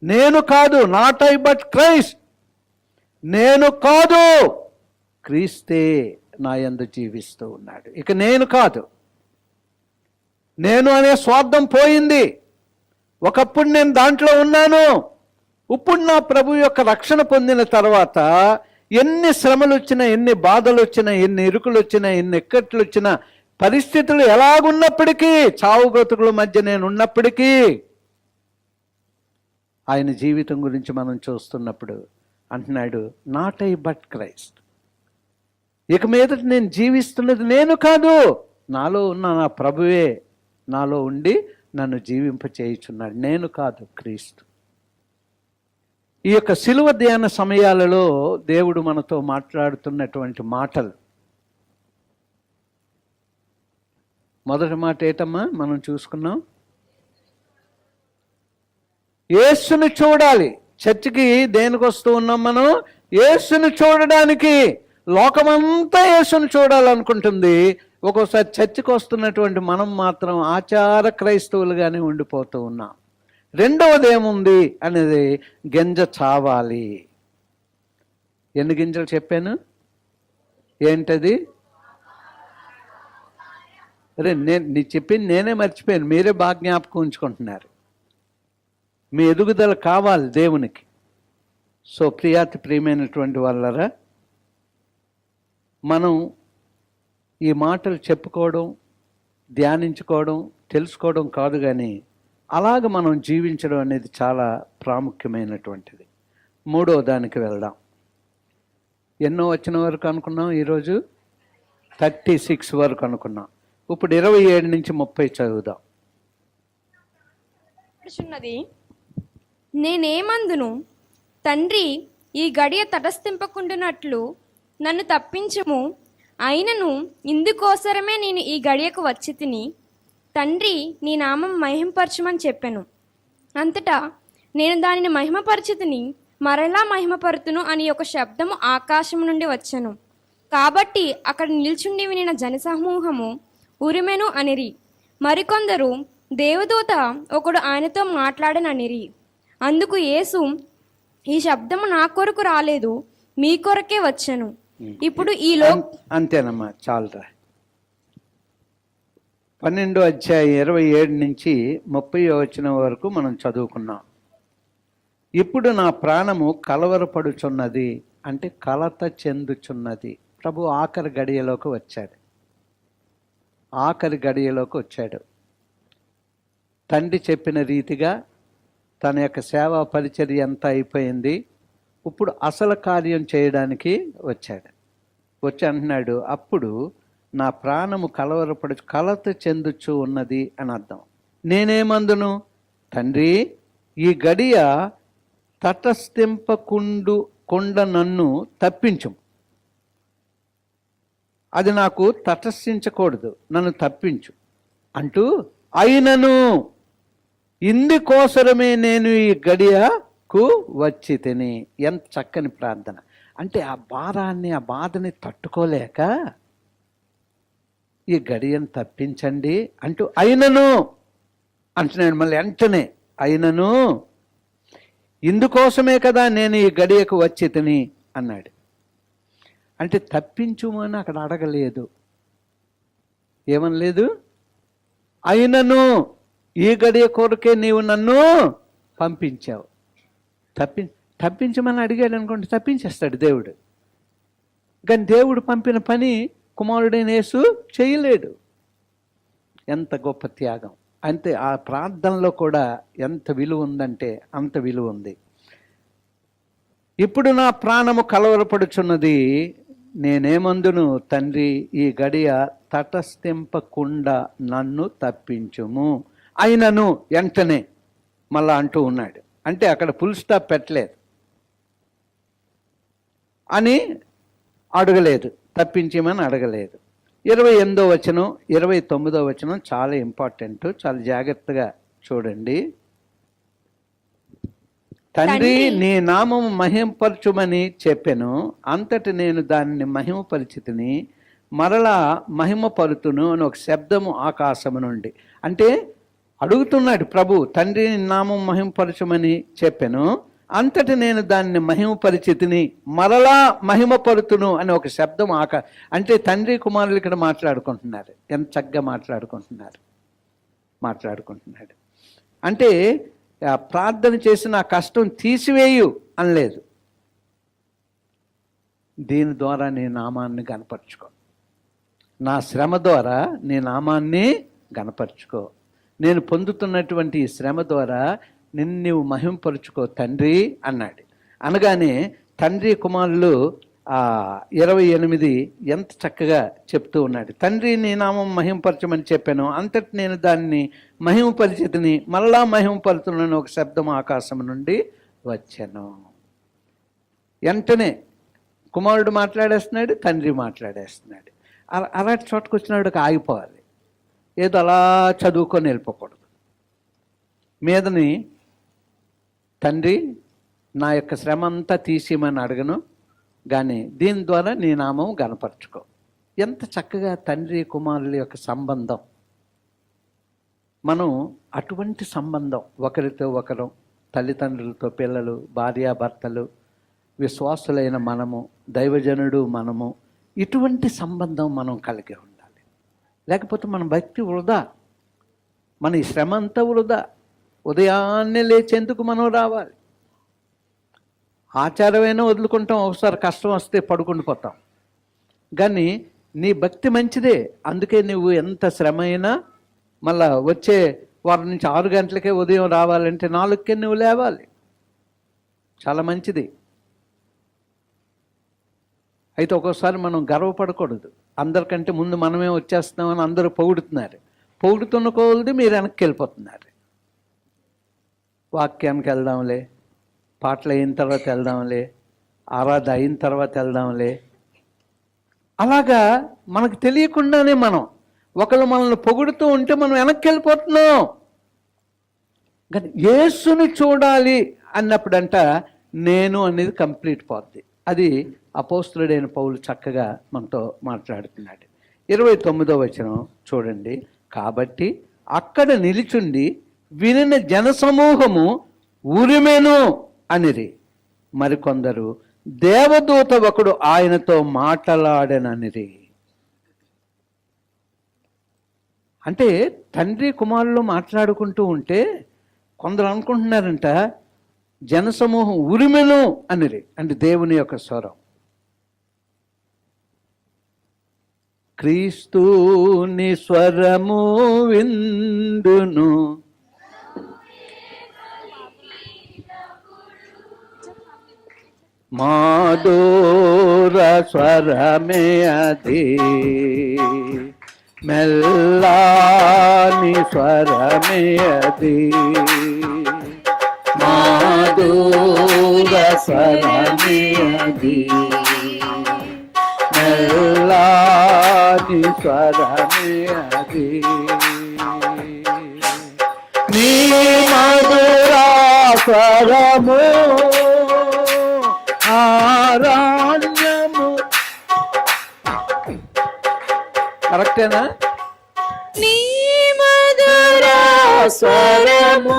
నేను కాదు, నాట్ ఐ బట్ క్రైస్ట్. నేను కాదు, క్రీస్తే నా యందు జీవిస్తూ ఉన్నాడు. ఇక నేను కాదు. నేను అనే స్వార్థం పోయింది. ఒకప్పుడు నేను దాంట్లో ఉన్నాను. ఇప్పుడు నా ప్రభు యొక్క రక్షణ పొందిన తర్వాత ఎన్ని శ్రమలు వచ్చినా, ఎన్ని బాధలు వచ్చినా, ఎన్ని ఇరుకులు వచ్చినా, ఎన్ని ఎక్కట్లు వచ్చినా, పరిస్థితులు ఎలాగున్నప్పటికీ, చావు బ్రతుకుల మధ్య నేను ఉన్నప్పటికీ, ఆయన జీవితం గురించి మనం చూస్తున్నప్పుడు అంటున్నాడు, నాట్ ఐ బట్ క్రైస్ట్. ఇక మీదట నేను జీవిస్తున్నది నేను కాదు, నాలో ఉన్న నా ప్రభువే నాలో ఉండి నన్ను జీవింప చేయుచున్నాడు. నేను కాదు, క్రీస్తు. ఈ యొక్క శిలువ ధ్యాన సమయాలలో దేవుడు మనతో మాట్లాడుతున్నటువంటి మాటలు, మొదటి మాట ఏటమ్మా మనం చూసుకున్నాం? యేసుని చూడాలి. చర్చికి దేనికి వస్తూ ఉన్నాం మనం? యేసుని చూడడానికి. లోకమంతా యేసుని చూడాలనుకుంటుంది. ఒక్కోసారి చర్చికి వస్తున్నటువంటి మనం మాత్రం ఆచార క్రైస్తవులుగానే ఉండిపోతూ ఉన్నాం. రెండవది ఏముంది అనేది, గింజ చావాలి. ఎన్ని గింజలు చెప్పాను? ఏంటది? అరే నీ చెప్పింది నేనే మర్చిపోయాను, మీరే బాగా జ్ఞాపకం ఉంచుకుంటున్నారు. మీ ఎదుగుదల కావాలి దేవునికి. సో ప్రియమైనటువంటి వాళ్ళరా, మనం ఈ మాటలు చెప్పుకోవడం, ధ్యానించుకోవడం, తెలుసుకోవడం కాదు, కానీ అలాగ మనం జీవించడం అనేది చాలా ప్రాముఖ్యమైనటువంటిది. మూడో దానికి వెళ్దాం. ఎన్నో వచ్చిన వరకు అనుకున్నాం? ఈరోజు 36 వరకు అనుకున్నాం. ఇప్పుడు 27 నుంచి 30 చదువుదాం. నేనేమందును, తండ్రి ఈ గడియ తటస్థింపకుండునట్లు నన్ను తప్పించుము. అయినను ఇందుకోసరమే నేను ఈ గడియకు వచ్చి తిని, తండ్రి నీ నామం మహిమపరచమని చెప్పాను. అంతటా నేను దానిని మహిమపరచుతిని, మరలా మహిమపరుతును అని ఒక శబ్దము ఆకాశం నుండి వచ్చెను. కాబట్టి అక్కడ నిల్చుండి వినిన జనసమూహము ఉరిమెను అనిరి. మరికొందరు దేవదూత ఒకడు ఆయనతో మాట్లాడననిరి. అందుకు యేసు, ఈ శబ్దము నా కొరకు రాలేదు, మీ కొరకే వచ్చాను. ఇప్పుడు అంతేనమ్మా, చాలురా. 12వ అధ్యాయం 27 నుంచి 30వ వచనం వరకు మనం చదువుకున్నాం. ఇప్పుడు నా ప్రాణము కలవరపడుచున్నది, అంటే కలత చెందుచున్నది. ప్రభు ఆఖరి గడియలోకి వచ్చాడు. ఆఖరి గడియలోకి వచ్చాడు. తండ్రి చెప్పిన రీతిగా తన యొక్క సేవా పరిచర్య అంతా అయిపోయింది. ఇప్పుడు అసలు కార్యం చేయడానికి వచ్చాడు. వచ్చి అంటున్నాడు, అప్పుడు నా ప్రాణము కలత చెందుచు ఉన్నది అని అర్థం. నేనేమందును, తండ్రి ఈ గడియ తటస్థింపకుండ నన్ను తప్పించు. అది నాకు తటస్థించకూడదు, నన్ను తప్పించు అంటూ, అయినను ఇందుకోసరమే నేను ఈ గడియకు వచ్చి తిని. ఎంత చక్కని ప్రార్థన! అంటే ఆ భారాన్ని, ఆ బాధని తట్టుకోలేక ఈ గడియను తప్పించండి అంటూ అయినను అంటున్నాడు. మళ్ళీ వెంటనే అయినను ఇందుకోసమే కదా నేను ఈ గడియకు వచ్చి తిని అన్నాడు. అంటే తప్పించుమని అక్కడ అడగలేదు. ఏమనలేదు? అయినను ఈ గడియ కొరకే నీవు నన్ను పంపించావు. తప్పించమని అడిగాడు అనుకోండి, తప్పించేస్తాడు దేవుడు. కానీ దేవుడు పంపిన పని కుమారుడైన యేసు చేయలేడు. ఎంత గొప్ప త్యాగం! అంతే, ఆ ప్రార్థనలో కూడా ఎంత విలువ ఉందంటే అంత విలువ ఉంది. ఇప్పుడు నా ప్రాణము కలవరపడుచున్నది, నేనేమందును, తండ్రి ఈ గడియ తటస్థింపకుండా నన్ను తప్పించుము. అయినను వెంటనే మళ్ళా అంటూ ఉన్నాడు. అంటే అక్కడ ఫుల్ స్టాప్ పెట్టలేదు అని అడగలేదు, తప్పించమని అడగలేదు. 28వ వచనం 29వ వచనం చాలా ఇంపార్టెంట్, చాలా జాగ్రత్తగా చూడండి. తండ్రి నీ నామము మహిమపరచుమని చెప్పెను, అంతటి నేను దానిని మహిమపరిచితిని, మరలా మహిమపరుతును అని ఒక శబ్దము ఆకాశము నుండి. అంటే అడుగుతున్నాడు ప్రభు, తండ్రి నీ నామం మహిమపరచుమని చెప్పెను, అంతటి నేను దాన్ని మహిమపరిచితిని, మరలా మహిమపరుతును అని ఒక శబ్దం అంటే తండ్రి కుమారులు ఇక్కడ మాట్లాడుకుంటున్నారు. ఎంత చక్కగా మాట్లాడుకుంటున్నాడు. అంటే ప్రార్థన చేసి నా కష్టం తీసివేయు అనలేదు, దీని ద్వారా నీ నామాన్ని గనపరుచుకో, నా శ్రమ ద్వారా నీ నామాన్ని గనపరుచుకో, నేను పొందుతున్నటువంటి ఈ శ్రమ ద్వారా నిన్ను మహింపరుచుకో తండ్రి అన్నాడు. అనగానే తండ్రి కుమారులు 28 ఎంత చక్కగా చెప్తూ ఉన్నాడు. తండ్రి నీ నామం మహింపరచమని చెప్పాను, అంతటి నేను దాన్ని మహిమపరిచితిని, మళ్ళా మహిమపరుతున్నాను ఒక శబ్దం ఆకాశం నుండి వచ్చాను. వెంటనే కుమారుడు మాట్లాడేస్తున్నాడు, తండ్రి మాట్లాడేస్తున్నాడు. అలాంటి చోటుకు వచ్చినాడు ఆగిపోవాలి, ఏదో అలా చదువుకొని వెళ్ళిపోకూడదు. మీదని తండ్రి నా యొక్క శ్రమ అంతా తీసేయమని అడగను, కానీ దీని ద్వారా నీ నామం గనపరచుకో. ఎంత చక్కగా తండ్రి కుమారుల యొక్క సంబంధం. మనం అటువంటి సంబంధం, ఒకరితో ఒకరు, తల్లిదండ్రులతో పిల్లలు, భార్యాభర్తలు, విశ్వాసులైన మనము, దైవజనుడు మనము, ఇటువంటి సంబంధం మనం కలిగి ఉండాలి. లేకపోతే మన భక్తి వృధా, మన ఈ శ్రమ అంతా వృధా. ఉదయాన్నే లేచేందుకు మనం రావాలి. ఆచారమైనా వదులుకుంటాం, ఒకసారి కష్టం వస్తే పడుకుని పోతాం. కానీ నీ భక్తి మంచిదే, అందుకే నువ్వు ఎంత శ్రమ అయినా మళ్ళా వచ్చే వారం నుంచి 6 గంటలకే ఉదయం రావాలంటే 4కే నువ్వు లేవాలి. చాలా మంచిది. అయితే ఒక్కోసారి మనం గర్వపడకూడదు. అందరికంటే ముందు మనమే వచ్చేస్తున్నామని అందరూ పొగుడుతున్నారు. పొగుడుతున్న కొలది మీరు వెనక్కి వెళ్ళిపోతున్నారు. వాక్యానికి వెళ్దాంలే, పాటలు అయిన తర్వాత వెళ్దాంలే, ఆరాధన అయిన తర్వాత వెళ్దాంలే, అలాగా మనకు తెలియకుండానే మనం ఒకళ్ళు మనల్ని పొగుడుతూ ఉంటే మనం వెనక్కి వెళ్ళిపోతున్నాం. కానీ యేసుని చూడాలి అన్నప్పుడంట నేను అనేది కంప్లీట్ పోద్ది. అది అపోస్తులుడైన పౌలు చక్కగా మనతో మాట్లాడుతున్నాడు. 29వ వచనం చూడండి. కాబట్టి అక్కడ నిలిచుండి వినిన జనసమూహము ఉరిమెను అనిరి, మరికొందరు దేవదూత ఒకడు ఆయనతో మాట్లాడననిరి. అంటే తండ్రి కుమారులు మాట్లాడుకుంటూ ఉంటే కొందరు అనుకుంటున్నారంట జనసమూహం ఉరిమెను అనిరి, అంటే దేవుని యొక్క స్వరం. క్రీస్తుని స్వరము విందును, మాధుర స్వరమే అది, మెల్లాని స్వరమే అది, మాధుర స్వరమే అది, మెల్లాని స్వరమే అది, నీ మధుర స్వరము ఆరాణ్యము. కరెక్టేనా? నీ మధుర స్వరము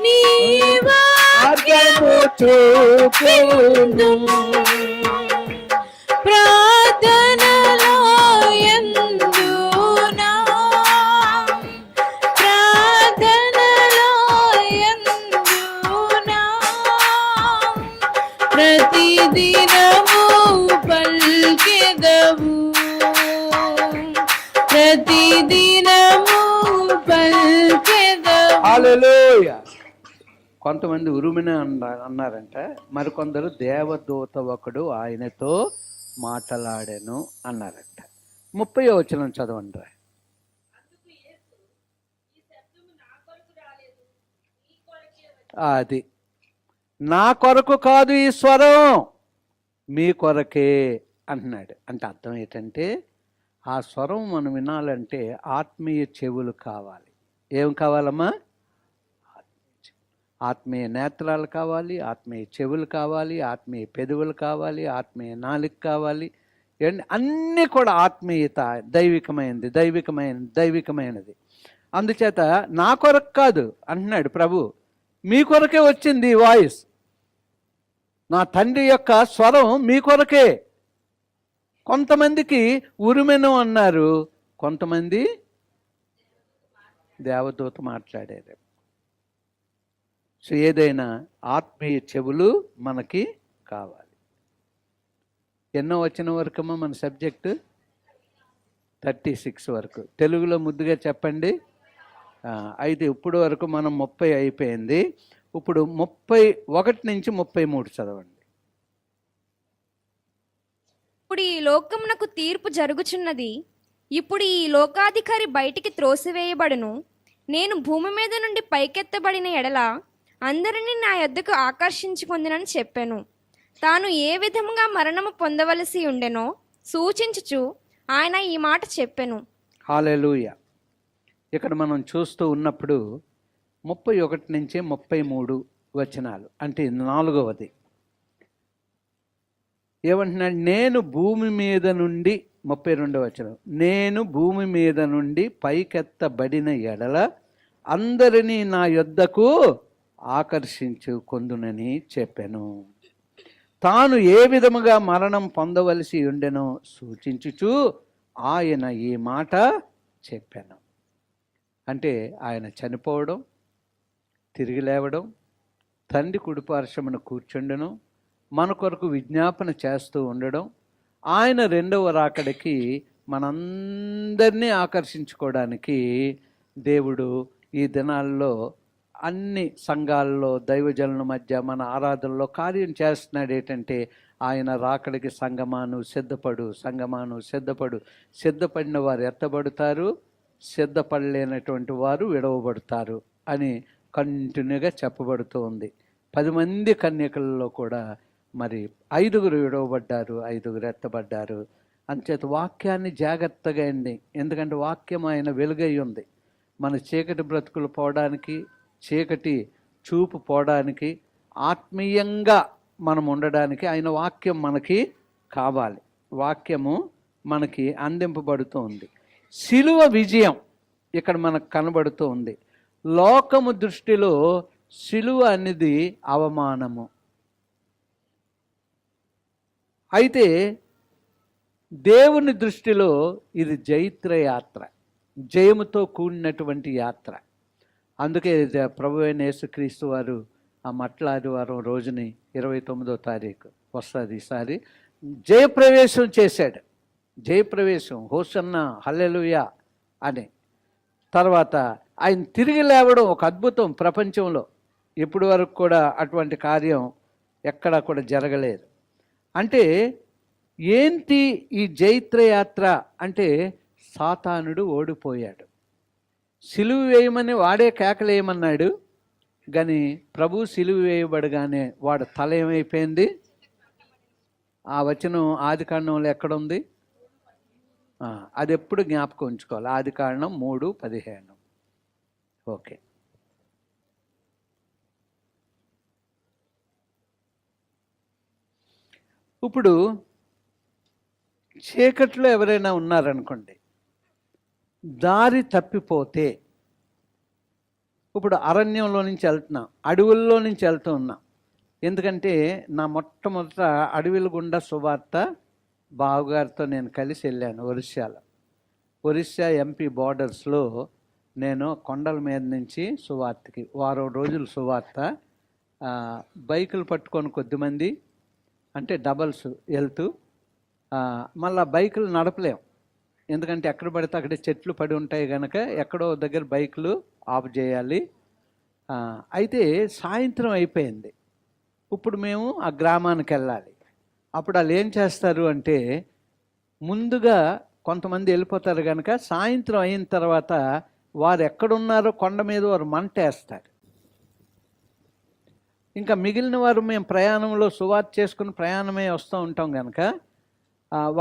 నీ వాక్యము చూపును, ప్రార్థనలో యందునా, ప్రార్థనలో యందునా, ప్రతిదినము పల్కె దినము పల్కెదము. హల్లెలూయా. కొంతమంది ఉరుమిన అన్నారంట, మరికొందరు దేవదూత ఒకడు ఆయనతో మాట్లాడాను అన్నారంట. 30వ వచనం చదవండి. అది నా కొరకు కాదు ఈ స్వరం, మీ కొరకే అంటున్నాడు. అంటే అర్థం ఏంటంటే ఆ స్వరం మనం వినాలంటే ఆత్మీయ చెవులు కావాలి. ఏం కావాలమ్మా? ఆత్మీయ నేత్రాలు కావాలి, ఆత్మీయ చెవులు కావాలి, ఆత్మీయ పెదవులు కావాలి, ఆత్మీయ నాలుక కావాలి. అన్నీ కూడా ఆత్మీయత దైవికమైనది. అందుచేత నా కొరకు కాదు అంటున్నాడు ప్రభు, మీ కొరకే వచ్చింది ఈ వాయిస్. నా తండ్రి యొక్క స్వరం మీ కొరకే. కొంతమందికి ఉరుమెను అన్నారు, కొంతమంది దేవదూత మాట్లాడారు. సో ఏదైనా ఆత్మీయ చెవులు మనకి కావాలి. ఎన్నో వచ్చిన వరకమ్మా మన సబ్జెక్టు? 36 వరకు. తెలుగులో ముద్దుగా చెప్పండి. అయితే ఇప్పుడు వరకు మనం 30 అయిపోయింది. ఇప్పుడు 31 నుంచి 33 చదవండి. ఇప్పుడు ఈ లోకమునకు తీర్పు జరుగుచున్నది. ఇప్పుడు ఈ లోకాధికారి బయటికి త్రోసివేయబడును. నేను భూమి మీద నుండి పైకెత్తబడిన ఎడల అందరినీ నా యొద్దకు ఆకర్షించుకొందునని చెప్పాను. తాను ఏ విధముగా మరణము పొందవలసి ఉండెనో సూచించుచు ఆయన ఈ మాట చెప్పెను. హల్లెలూయా. ఇక్కడ మనం చూస్తూ ఉన్నప్పుడు 31 నుంచి 33 వచనాలు, అంటే 4వది ఏమంటున్నాడు? నేను భూమి మీద నుండి, 32వ వచనం, నేను భూమి మీద నుండి పైకెత్తబడిన ఎడల అందరినీ నా యొద్దకు ఆకర్షించుకొందునని చెప్పాను. తాను ఏ విధముగా మరణం పొందవలసి ఉండెనో సూచించుచు ఆయన ఈ మాట చెప్పాను. అంటే ఆయన చనిపోవడం, తిరిగి లేవడం, తండ్రి కుడిపార్శ్వమున కూర్చుండడం, మన కొరకు విజ్ఞాపన చేస్తూ ఉండడం, ఆయన రెండవ రాకడికి మనందరినీ ఆకర్షించుకోవడానికి దేవుడు ఈ దినాల్లో అన్ని సంఘాల్లో దైవజనుల మధ్య మన ఆరాధనలో కార్యం చేస్తున్నాడు. ఏంటంటే ఆయన రాకడికి సంగమాను సిద్ధపడు, సిద్ధపడిన వారు ఎత్తబడతారు, సిద్ధపడలేనటువంటి వారు విడవబడతారు అని కంటిన్యూగా చెప్పబడుతూ ఉంది. 10 మంది కన్యకలలో కూడా మరి 5గురు విడవబడ్డారు, 5గురు ఎత్తబడ్డారు. అంచేత వాక్యాన్ని జాగ్రత్తగా అండి, ఎందుకంటే వాక్యం ఆయన వెలుగై ఉంది. మన చీకటి బ్రతుకులు పోవడానికి, చీకటి చూపు పోవడానికి, ఆత్మీయంగా మనం ఉండడానికి ఆయన వాక్యం మనకి కావాలి. వాక్యము మనకి అందింపబడుతూ ఉంది. శిలువ విజయం ఇక్కడ మనకు కనబడుతూ ఉంది. లోకము దృష్టిలో శిలువ అనేది అవమానము. అయితే దేవుని దృష్టిలో ఇది జైత్రయాత్ర, జయముతో కూడినటువంటి యాత్ర. అందుకే ప్రభువైన యేసుక్రీస్తు వారు ఆ మట్ల ఆదివారం రోజుని 29వ తారీఖు వస్తుంది ఈసారి జయప్రవేశం చేశాడు. జయప్రవేశం, హోసన్నా హల్లెలూయా అని. తర్వాత ఆయన తిరిగి లేవడం ఒక అద్భుతం. ప్రపంచంలో ఇప్పటి వరకు కూడా అటువంటి కార్యం ఎక్కడా కూడా జరగలేదు. అంటే ఏంటి ఈ జైత్రయాత్ర అంటే? సాతానుడు ఓడిపోయాడు. సిలువ వేయమని వాడే కేకలేయమన్నాడు, కానీ ప్రభు సిలువ వేయబడగానే వాడు తల ఏమైపోయింది? ఆ వచనం ఆదికాండంలో ఎక్కడుంది? అది ఎప్పుడు జ్ఞాపకం ఉంచుకోవాలి. ఆదికాండం 3:15. ఓకే. ఇప్పుడు చీకట్లో ఎవరైనా ఉన్నారనుకోండి, దారి తప్పిపోతే, ఇప్పుడు అరణ్యంలో నుంచి వెళ్తున్నాం, అడవుల్లో నుంచి వెళ్తూ ఉన్నాం. ఎందుకంటే నా మొట్టమొదట అడవిల గుండా సువార్త బావగారితో నేను కలిసి వెళ్ళాను. ఒరిస్సా ఎంపీ బార్డర్స్లో నేను కొండల మీద నుంచి సువార్తకి వారం రోజులు సువార్త, బైకులు పట్టుకొని కొద్దిమంది, అంటే డబల్స్ వెళ్తూ, మళ్ళీ బైకులు నడపలేం, ఎందుకంటే ఎక్కడ పడితే అక్కడ చెట్లు పడి ఉంటాయి కనుక ఎక్కడో దగ్గర బైకులు ఆఫ్ చేయాలి. అయితే సాయంత్రం అయిపోయింది. ఇప్పుడు మేము ఆ గ్రామానికి వెళ్ళాలి. అప్పుడు వాళ్ళు ఏం చేస్తారు అంటే, ముందుగా కొంతమంది వెళ్ళిపోతారు కనుక సాయంత్రం అయిన తర్వాత వారు ఎక్కడున్నారో కొండ మీద వారు మంట వేస్తారు. ఇంకా మిగిలిన వారు మేము ప్రయాణంలో సువార్త చేసుకుని ప్రయాణమే వస్తూ ఉంటాం కనుక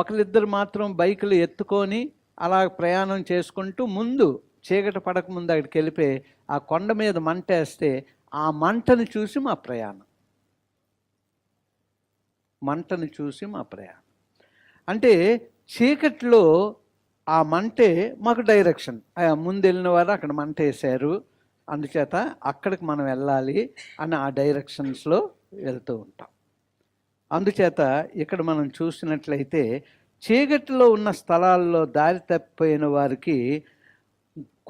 ఒకరిద్దరు మాత్రం బైకులు ఎత్తుకొని అలా ప్రయాణం చేసుకుంటూ ముందు చీకటి పడకముందు అక్కడికి వెళ్ళిపోయి ఆ కొండ మీద మంట వేస్తే ఆ మంటను చూసి మా ప్రయాణం. అంటే చీకట్లో ఆ మంటే మాకు డైరెక్షన్. ముందు వెళ్ళిన వారు అక్కడ మంట వేశారు, అందుచేత అక్కడికి మనం వెళ్ళాలి అని ఆ డైరెక్షన్స్లో వెళ్తూ ఉంటాం. అందుచేత ఇక్కడ మనం చూసినట్లయితే చీకటిలో ఉన్న స్థలాల్లో దారి తప్పిపోయిన వారికి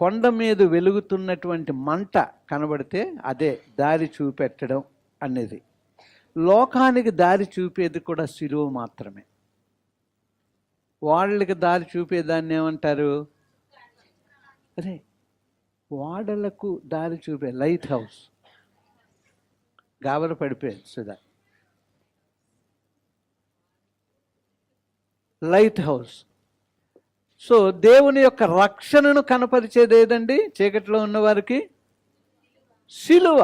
కొండ మీద వెలుగుతున్నటువంటి మంట కనబడితే అదే దారి చూపెట్టడం అనేది. లోకానికి దారి చూపేది కూడా సిలువ మాత్రమే. వాళ్ళకి దారి చూపేదాన్ని ఏమంటారు? అదే వాడలకు దారి చూపే లైట్ హౌస్. గాబర పడిపోయింది సుధా. Light house. సో దేవుని యొక్క రక్షణను కనపరిచేది ఏదండి? చీకటిలో ఉన్నవారికి సిలువ.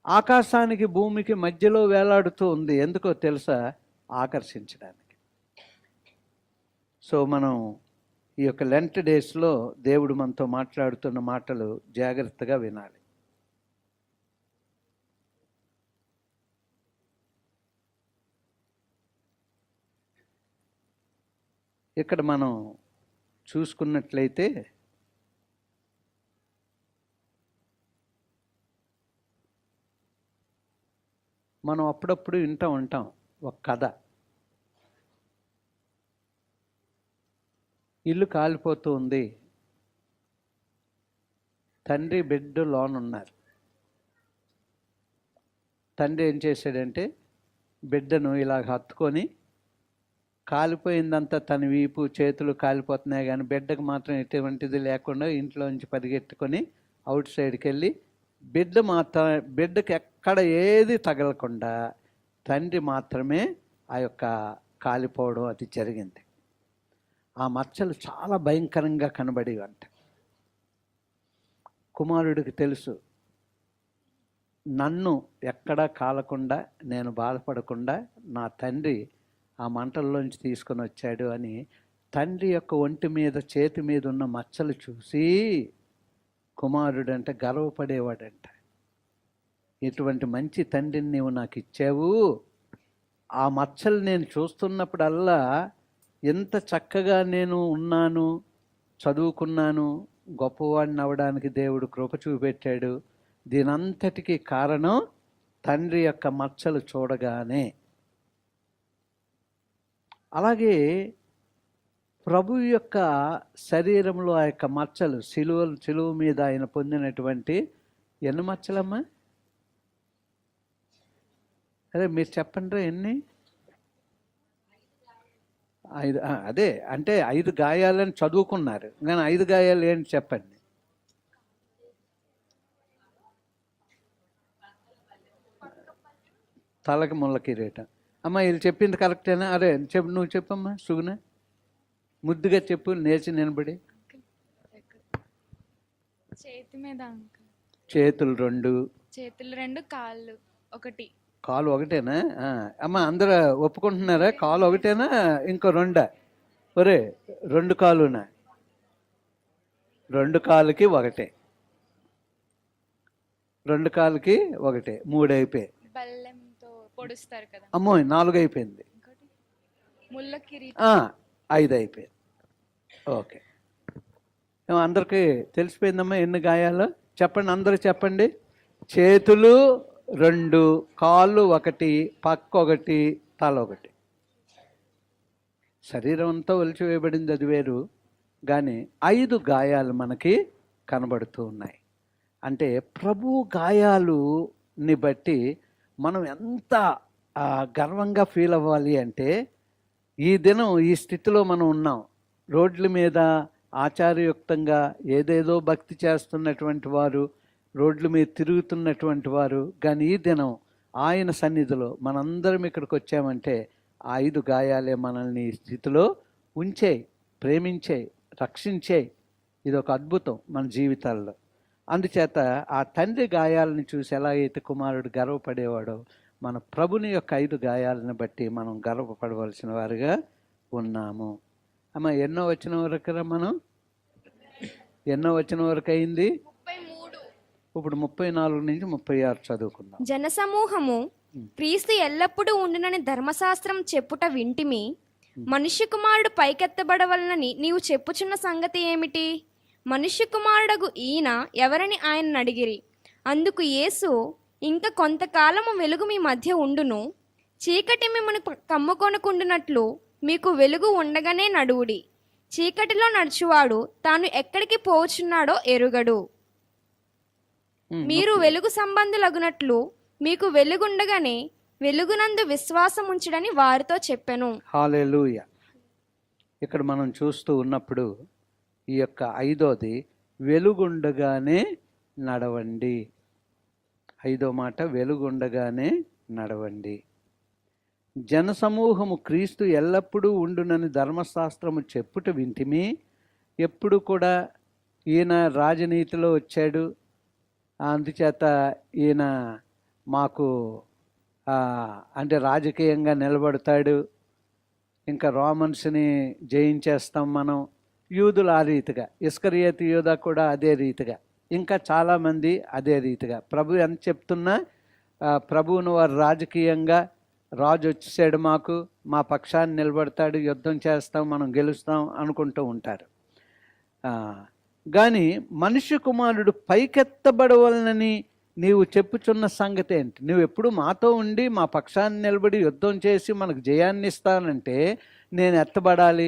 ఆకాశానికి భూమికి మధ్యలో వేలాడుతూ ఉంది. ఎందుకో తెలుసా? ఆకర్షించడానికి. సో మనం ఈ యొక్క లెంట్ డేస్లో దేవుడు మనతో మాట్లాడుతున్న మాటలు జాగ్రత్తగా వినాలి. ఇక్కడ మనం చూసుకున్నట్లయితే మనం అప్పుడప్పుడు వింటూ ఉంటాం ఒక కథ. ఇల్లు కాలిపోతూ ఉంది, తండ్రి బిడ్డ లోనున్నారు. తండ్రి ఏం చేశాడంటే బిడ్డను ఇలాగ హత్తుకొని, కాలిపోయిందంతా తన వీపు చేతులు కాలిపోతున్నాయి కానీ బిడ్డకు మాత్రం ఎటువంటిది లేకుండా ఇంట్లోంచి పరిగెత్తుకొని అవుట్ సైడ్కి వెళ్ళి బిడ్డకి ఎక్కడ ఏది తగలకుండా తండ్రి మాత్రమే ఆ యొక్క కాలిపోవడం అది జరిగింది. ఆ మచ్చలు చాలా భయంకరంగా కనబడేవంట. కుమారుడికి తెలుసు, నన్ను ఎక్కడా కాలకుండా నేను బాధపడకుండా నా తండ్రి ఆ మంటల్లోంచి తీసుకొని వచ్చాడు అని. తండ్రి యొక్క ఒంటి మీద చేతి మీద ఉన్న మచ్చలు చూసి కుమారుడంటే గర్వపడేవాడంట. ఇటువంటి మంచి తండ్రిని నీవు నాకు ఇచ్చావు. ఆ మచ్చలు నేను చూస్తున్నప్పుడల్లా ఎంత చక్కగా నేను ఉన్నాను, చదువుకున్నాను, గొప్పవాడిని అవ్వడానికి దేవుడు కృప చూపెట్టాడు. దీనంతటికీ కారణం తండ్రి యొక్క మచ్చలు చూడగానే. అలాగే ప్రభు యొక్క శరీరంలో ఆ యొక్క మచ్చలు, సిలువ మీద ఆయన పొందినటువంటి ఎన్ని మచ్చలమ్మా? అదే మీరు చెప్పండి ఎన్ని? 5. అదే అంటే 5 గాయాలని చదువుకున్నారు కానీ 5 గాయాలు ఏంటి చెప్పండి. తలకి ముళ్ళ కిరీటం. అమ్మ వీళ్ళు చెప్పింది కరెక్టేనా? అరే చెప్పు, నువ్వు చెప్పమ్మా సుగుణ, ముద్దుగా చెప్పు, నేర్చి నిలబడి. చేతి మీద చేతులు 2, కాళ్ళు 1. కాలు ఒకటేనా? అమ్మ అందరూ ఒప్పుకుంటున్నారా? కాలు ఒకటేనా ఇంకో 2? ఒరే 2 కాలునా? 2 కాలుకి 1, 2 కాలుకి 1, 3 అయిపోయాయి. బల్లెంతో పొడుస్తారు కదా. అమ్మో 4 అయిపోయింది. ముళ్ళ కిరీటం 5 అయిపోయింది. ఓకే, అందరికీ తెలిసిపోయిందమ్మా ఎన్ని గాయాలు? చెప్పండి, అందరూ చెప్పండి. చేతులు 2, కాళ్ళు 1, పక్క 1, తల 1. శరీరం అంతా ఒలిచివేయబడింది, అది వేరు. కానీ 5 గాయాలు మనకి కనబడుతూ ఉన్నాయి. అంటే ప్రభు గాయాలుని బట్టి మనం ఎంత గర్వంగా ఫీల్ అవ్వాలి అంటే, ఈ దినం ఈ స్థితిలో మనం ఉన్నాం. రోడ్ల మీద ఆచారయుక్తంగా ఏదేదో భక్తి చేస్తున్నటువంటి వారు, రోడ్ల మీద తిరుగుతున్నటువంటి వారు, కానీ ఈ దినం ఆయన సన్నిధిలో మనందరం ఇక్కడికి వచ్చామంటే ఆ 5 గాయాలే మనల్ని ఈ స్థితిలో ఉంచేయి, ప్రేమించేయి, రక్షించేయి. ఇది ఒక అద్భుతం మన జీవితాల్లో. అందుచేత ఆ తండ్రి గాయాలను చూసి ఎలా అయితే కుమారుడు గర్వపడేవాడో, మన ప్రభుని యొక్క 5 గాయాలను బట్టి మనం గర్వపడవలసిన వారుగా ఉన్నాము. అమ్మ ఎన్నో వచ్చిన వరకు మనం ఎన్నో వచ్చిన వరకు అయింది? 33. ఇప్పుడు 34 నుంచి 36 చదువుకుందాం. జనసమూహము క్రీస్తు ఎల్లప్పుడూ ఉండునని ధర్మశాస్త్రం చెప్పుట వింటిమి. మనుష్య కుమారుడు పైకెత్తబడవలనని నీవు చెప్పుచున్న సంగతి ఏమిటి? మనుష్య కుమారుడగు ఈయన ఎవరని ఆయనను అడిగిరి. అందుకు యేసు, ఇంకా కొంతకాలము వెలుగు మీ మధ్య ఉండును, చీకటి మిమ్మల్ని కమ్ముకొనకుండునట్లు మీకు వెలుగు ఉండగానే నడువుడి. చీకటిలో నడుచువాడు తాను ఎక్కడికి పోవచ్చున్నాడో ఎరుగడు. మీరు వెలుగు సంబంధులగునట్లు మీకు వెలుగుండగానే వెలుగునందు విశ్వాసం ఉంచుడని వారితో చెప్పెను. హల్లెలూయా. ఇక్కడ మనం చూస్తూ ఉన్నప్పుడు ఈ యొక్క 5వది వెలుగుండగానే నడవండి. 5వ మాట వెలుగుండగానే నడవండి. జనసమూహము క్రీస్తు ఎల్లప్పుడూ ఉండునని ధర్మశాస్త్రము చెప్పుట వింటిమి. ఎప్పుడు కూడా ఈయన రాజనీతిలో వచ్చాడు, అందుచేత ఈయన మాకు అంటే రాజకీయంగా నిలబడతాడు, ఇంకా రోమన్స్ని జయించేస్తాం మనం. యూదులు ఆ రీతిగా, ఇస్కరియోతు యూదా కూడా అదే రీతిగా, ఇంకా చాలామంది అదే రీతిగా. ప్రభు ఎంత చెప్తున్నా ప్రభువును వారు రాజకీయంగా, రాజు వచ్చేసాడు, మా పక్షాన్ని నిలబడతాడు, యుద్ధం చేస్తాం, మనం గెలుస్తాం అనుకుంటూ ఉంటారు. కానీ మనుష్య కుమారుడు పైకెత్తబడవలనని నీవు చెప్పుచున్న సంగతి ఏంటి? నువ్వు ఎప్పుడు మాతో ఉండి మా పక్షాన్ని నిలబడి యుద్ధం చేసి మనకు జయాన్ని ఇస్తానంటే నేను ఎత్తబడాలి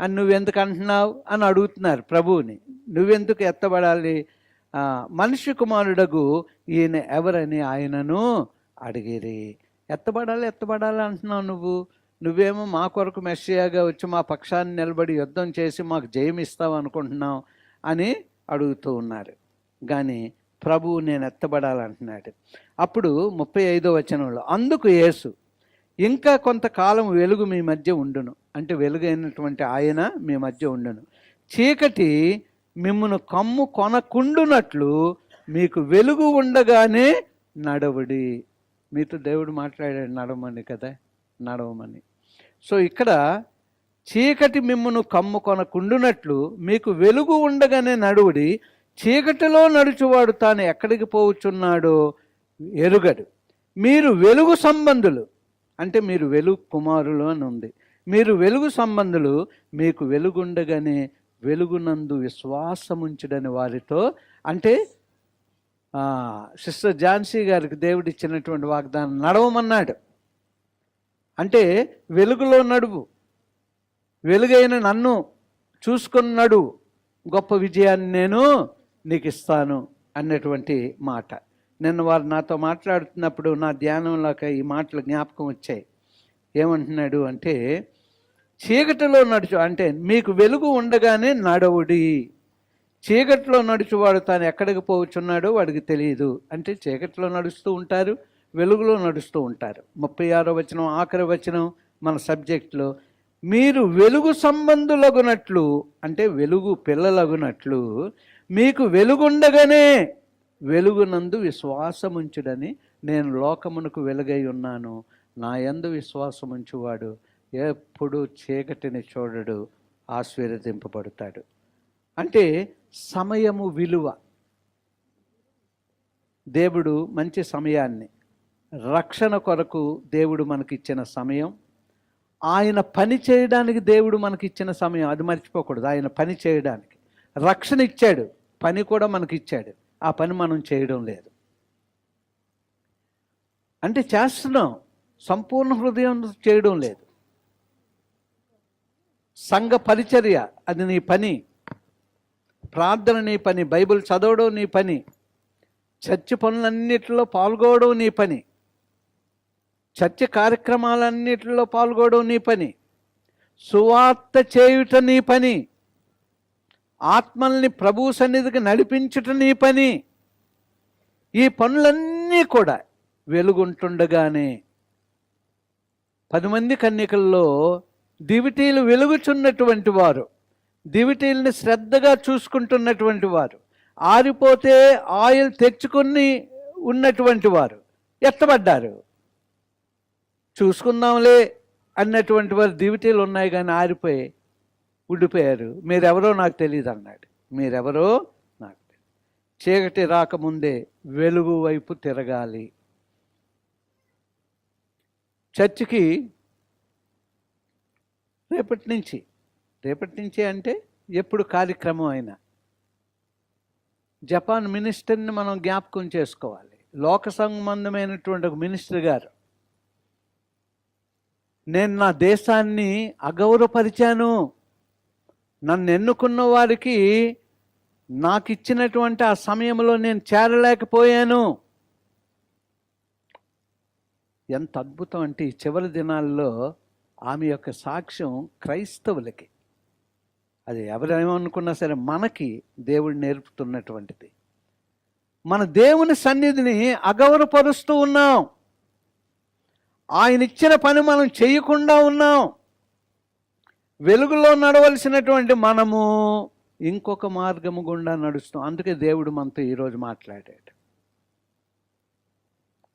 అని నువ్వెందుకు అంటున్నావు అని అడుగుతున్నారు ప్రభువుని. నువ్వెందుకు ఎత్తబడాలి? మనుష్య కుమారుడగు ఈయన ఎవరని ఆయనను అడిగిరి. ఎత్తబడాలి అంటున్నావు నువ్వేమో మా కొరకు మెస్సియాగా వచ్చి మా పక్షాన్ని నిలబడి యుద్ధం చేసి మాకు జయమిస్తావు అనుకుంటున్నావు అని అడుగుతూ ఉన్నారు. కానీ ప్రభువు నేను ఎత్తబడాలంటున్నాడు. అప్పుడు 35వ వచనంలో, అందుకు యేసు, ఇంకా కొంతకాలం వెలుగు మీ మధ్య ఉండును, అంటే వెలుగైనటువంటి ఆయన మీ మధ్య ఉండును, చీకటి మిమ్మును కమ్ము కొనకుండునట్లు మీకు వెలుగు ఉండగానే నడవడి. మీతో దేవుడు మాట్లాడాడు నడవమని కదా, నడవమని. సో ఇక్కడ చీకటి మిమ్మును కమ్ము కొనకుండునట్లు మీకు వెలుగు ఉండగానే నడువుడి, చీకటిలో నడుచువాడు తాను ఎక్కడికి పోవచ్చున్నాడో ఎరుగడు. మీరు వెలుగు సంబంధులు, అంటే మీరు వెలుగు కుమారులు అని ఉంది. మీరు వెలుగు సంబంధులు, మీకు వెలుగుండగానే వెలుగునందు విశ్వాసముంచుడని వారితో, అంటే సిస్టర్ ఝాన్సీ గారికి దేవుడు ఇచ్చినటువంటి వాగ్దానం నడవమన్నాడు. అంటే వెలుగులో నడువు, వెలుగైన నన్ను చూసుకొని నడువు, గొప్ప విజయాన్ని నేను నీకు ఇస్తాను అన్నటువంటి మాట. నిన్న వారు నాతో మాట్లాడుతున్నప్పుడు నా ధ్యానంలోకి ఈ మాటలు జ్ఞాపకం వచ్చాయి. ఏమంటున్నాడు అంటే, చీకటిలో నడుచు, అంటే మీకు వెలుగు ఉండగానే నడవుడి. చీకటిలో నడుచువాడు తాను ఎక్కడికి పోవచ్చున్నాడో వాడికి తెలియదు. అంటే చీకటిలో నడుస్తూ ఉంటారు, వెలుగులో నడుస్తూ ఉంటారు. 36వ వచనం ఆఖరి వచనం మన సబ్జెక్ట్లో, మీరు వెలుగు సంబంధులగునట్లు, అంటే వెలుగు పిల్లలగునట్లు మీకు వెలుగుండగానే వెలుగునందు విశ్వాసముంచుడని నేను లోకమునకు వెలుగై ఉన్నాను, నా యందు విశ్వాసముంచువాడు ఎప్పుడు చీకటిని చూడడు, ఆశీర్వదింపబడతాడు. అంటే సమయము విలువ. దేవుడు మంచి సమయాన్ని, రక్షణ కొరకు దేవుడు మనకిచ్చిన సమయం, ఆయన పని చేయడానికి దేవుడు మనకిచ్చిన సమయం, అది మర్చిపోకూడదు. ఆయన పని చేయడానికి రక్షణ ఇచ్చాడు, పని కూడా మనకిచ్చాడు, ఆ పని మనం చేయడం లేదు. అంటే చేస్తున్నాం, సంపూర్ణ హృదయం చేయడం లేదు. సంఘ పరిచర్య అది నీ పని, ప్రార్థన నీ పని, బైబిల్ చదవడం నీ పని, చర్చ్ పనులన్నిటిలో పాల్గొనడం నీ పని, చర్చ కార్యక్రమాలన్నిటిలో పాల్గొనడం నీ పని. సువార్త చేయుట నీ పని, ఆత్మల్ని ప్రభు సన్నిధికి నడిపించుట నీ పని. ఈ పనులన్నీ కూడా వెలుగుంటుండగానే 10 మంది కన్యకల్లో దివిటీలు వెలుగుచున్నటువంటి వారు, దివిటీల్ని శ్రద్ధగా చూసుకుంటున్నటువంటి వారు, ఆరిపోతే ఆయిల్ తెచ్చుకుని ఉన్నటువంటి వారు ఎత్తబడ్డారు. చూసుకుందాంలే అన్నటువంటి వారు దివిటీలు ఉన్నాయి కానీ ఆరిపోయి ఉండిపోయారు. మీరెవరో నాకు తెలియదు అన్నాడు. మీరెవరో నాకు తెలియదు. చీకటి రాకముందే వెలుగు వైపు తిరగాలి. చర్చికి రేపటి నుంచి అంటే ఎప్పుడు కార్యక్రమం అయినా జపాన్ మినిస్టర్ని మనం జ్ఞాపకం చేసుకోవాలి. లోక సంబంధమైనటువంటి ఒక మినిస్టర్ గారు, నేను నా దేశాన్ని అగౌరవపరిచాను, నన్ను ఎన్నుకున్న వారికి నాకు ఇచ్చినటువంటి ఆ సమయంలో నేను చేరలేకపోయాను. ఎంత అద్భుతం అంటే ఈ చివరి దినాల్లో ఆమె యొక్క సాక్ష్యం క్రైస్తవులకి, అది ఎవరేమనుకున్నా సరే మనకి దేవుడు నేర్పుతున్నటువంటిది. మన దేవుని సన్నిధిని అగౌరవపరుస్తూ ఉన్నాం. ఆయన ఇచ్చిన పని మనం చేయకుండా ఉన్నాం. వెలుగులో నడవలసినటువంటి మనము ఇంకొక మార్గము గుండా నడుస్తాం. అందుకే దేవుడు మనతో ఈరోజు మాట్లాడాడు.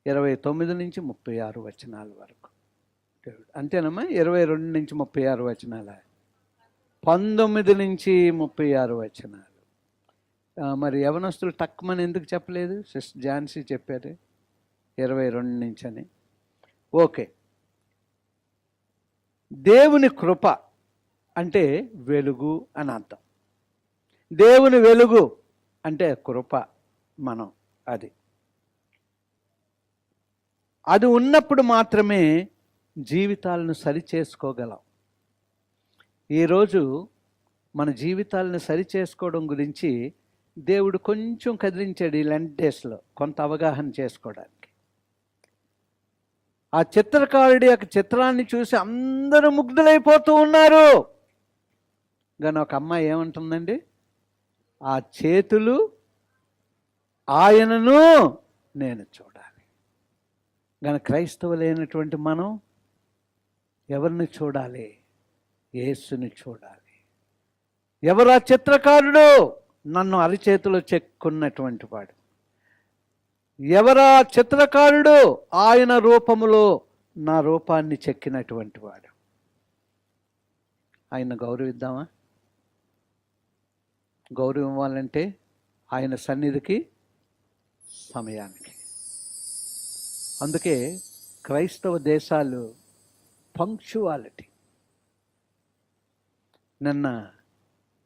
29 నుంచి 36 వచనాల వరకు దేవుడు, అంతేనమ్మా? 22 నుంచి 36 వచనాల, 19 నుంచి 36 వచనాలు. మరి యవనస్తులు టక్మని ఎందుకు చెప్పలేదు? సిస్టర్ ఝాన్సీ చెప్పారు 22 నుంచి అని. ఓకే, దేవుని కృప అంటే వెలుగు అని అర్థం. దేవుని వెలుగు అంటే కృప. మనం అది ఉన్నప్పుడు మాత్రమే జీవితాలను సరిచేసుకోగలం. ఈరోజు మన జీవితాలను సరిచేసుకోవడం గురించి దేవుడు కొంచెం కదిలించాడు ఈ లెంట్ డేస్లో, కొంత అవగాహన చేసుకోవడానికి. ఆ చిత్రకారుడి యొక్క చిత్రాన్ని చూసి అందరూ ముగ్ధులైపోతూ ఉన్నారు. కానీ ఒక అమ్మాయి ఏమంటుందండి? ఆ చేతులు ఆయనను నేను చూడాలి. కానీ క్రైస్తవులైనటువంటి మనం ఎవరిని చూడాలి? యేసుని చూడాలి. ఎవరు ఆ చిత్రకారుడు? నన్ను అరిచేతిలో చెక్కున్నటువంటి వాడు. ఎవరా చిత్రకారుడు? ఆయన రూపములో నా రూపాన్ని చెక్కినటువంటి వాడు. ఆయన గౌరవిద్దామా? గౌరవం ఇవ్వాలంటే ఆయన సన్నిధికి సమయానికి. అందుకే క్రైస్తవ దేశాలు పంక్చువాలిటీ. నిన్న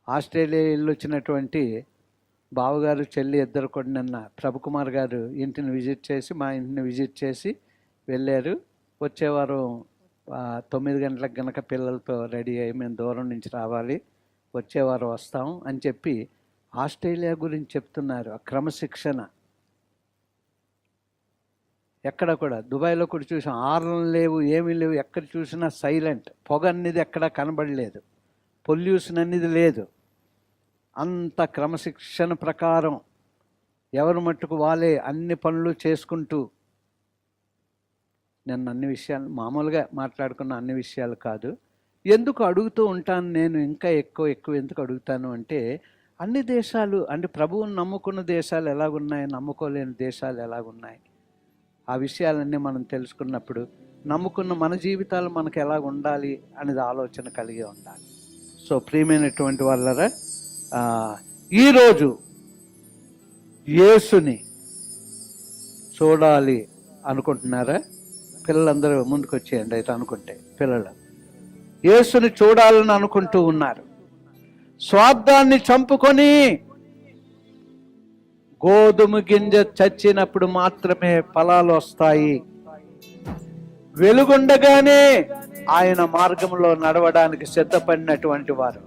ఆస్ట్రేలియా వెళ్ళొచ్చినటువంటి బావగారు చెల్లి ఇద్దరు కూడా నిన్న ప్రభుకుమార్ గారు ఇంటిని విజిట్ చేసి, మా ఇంటిని విజిట్ చేసి వెళ్ళారు. వచ్చేవారం 9 గంటలకు గనక పిల్లలతో రెడీ అయ్యి మేము దూరం నుంచి రావాలి, వచ్చేవారం వస్తాం అని చెప్పి ఆస్ట్రేలియా గురించి చెప్తున్నారు. ఆ క్రమశిక్షణ ఎక్కడ కూడా, దుబాయ్లో కూడా చూసాం, ఆర్లు లేవు, ఏమీ లేవు, ఎక్కడ చూసినా సైలెంట్. పొగ అనేది ఎక్కడా కనబడలేదు, పొల్యూషన్ అనేది లేదు. అంత క్రమశిక్షణ ప్రకారం ఎవరి మట్టుకు వాళ్ళే అన్ని పనులు చేసుకుంటూ, నేను అన్ని విషయాలు మామూలుగా మాట్లాడుకున్న అన్ని విషయాలు కాదు, ఎందుకు అడుగుతూ ఉంటాను నేను, ఇంకా ఎక్కువ ఎందుకు అడుగుతాను అంటే, అన్ని దేశాలు అంటే ప్రభువుని నమ్ముకున్న దేశాలు ఎలాగున్నాయి, నమ్ముకోలేని దేశాలు ఎలాగున్నాయి, ఆ విషయాలన్నీ మనం తెలుసుకున్నప్పుడు నమ్ముకున్న మన జీవితాలు మనకు ఎలా ఉండాలి అనేది ఆలోచన కలిగి ఉండాలి. సో ప్రియమైనటువంటి వాళ్ళరా, ఈరోజు యేసుని చూడాలి అనుకుంటున్నారా? పిల్లలందరూ ముందుకు వచ్చేయండి. అయితే అనుకుంటే పిల్లలు యేసుని చూడాలని అనుకుంటూ ఉన్నారు. స్వార్థాన్ని చంపుకొని గోధుమ గింజ చచ్చినప్పుడు మాత్రమే ఫలాలు వస్తాయి. వెలుగుండగానే ఆయన మార్గంలో నడవడానికి సిద్ధపడినటువంటి వారు.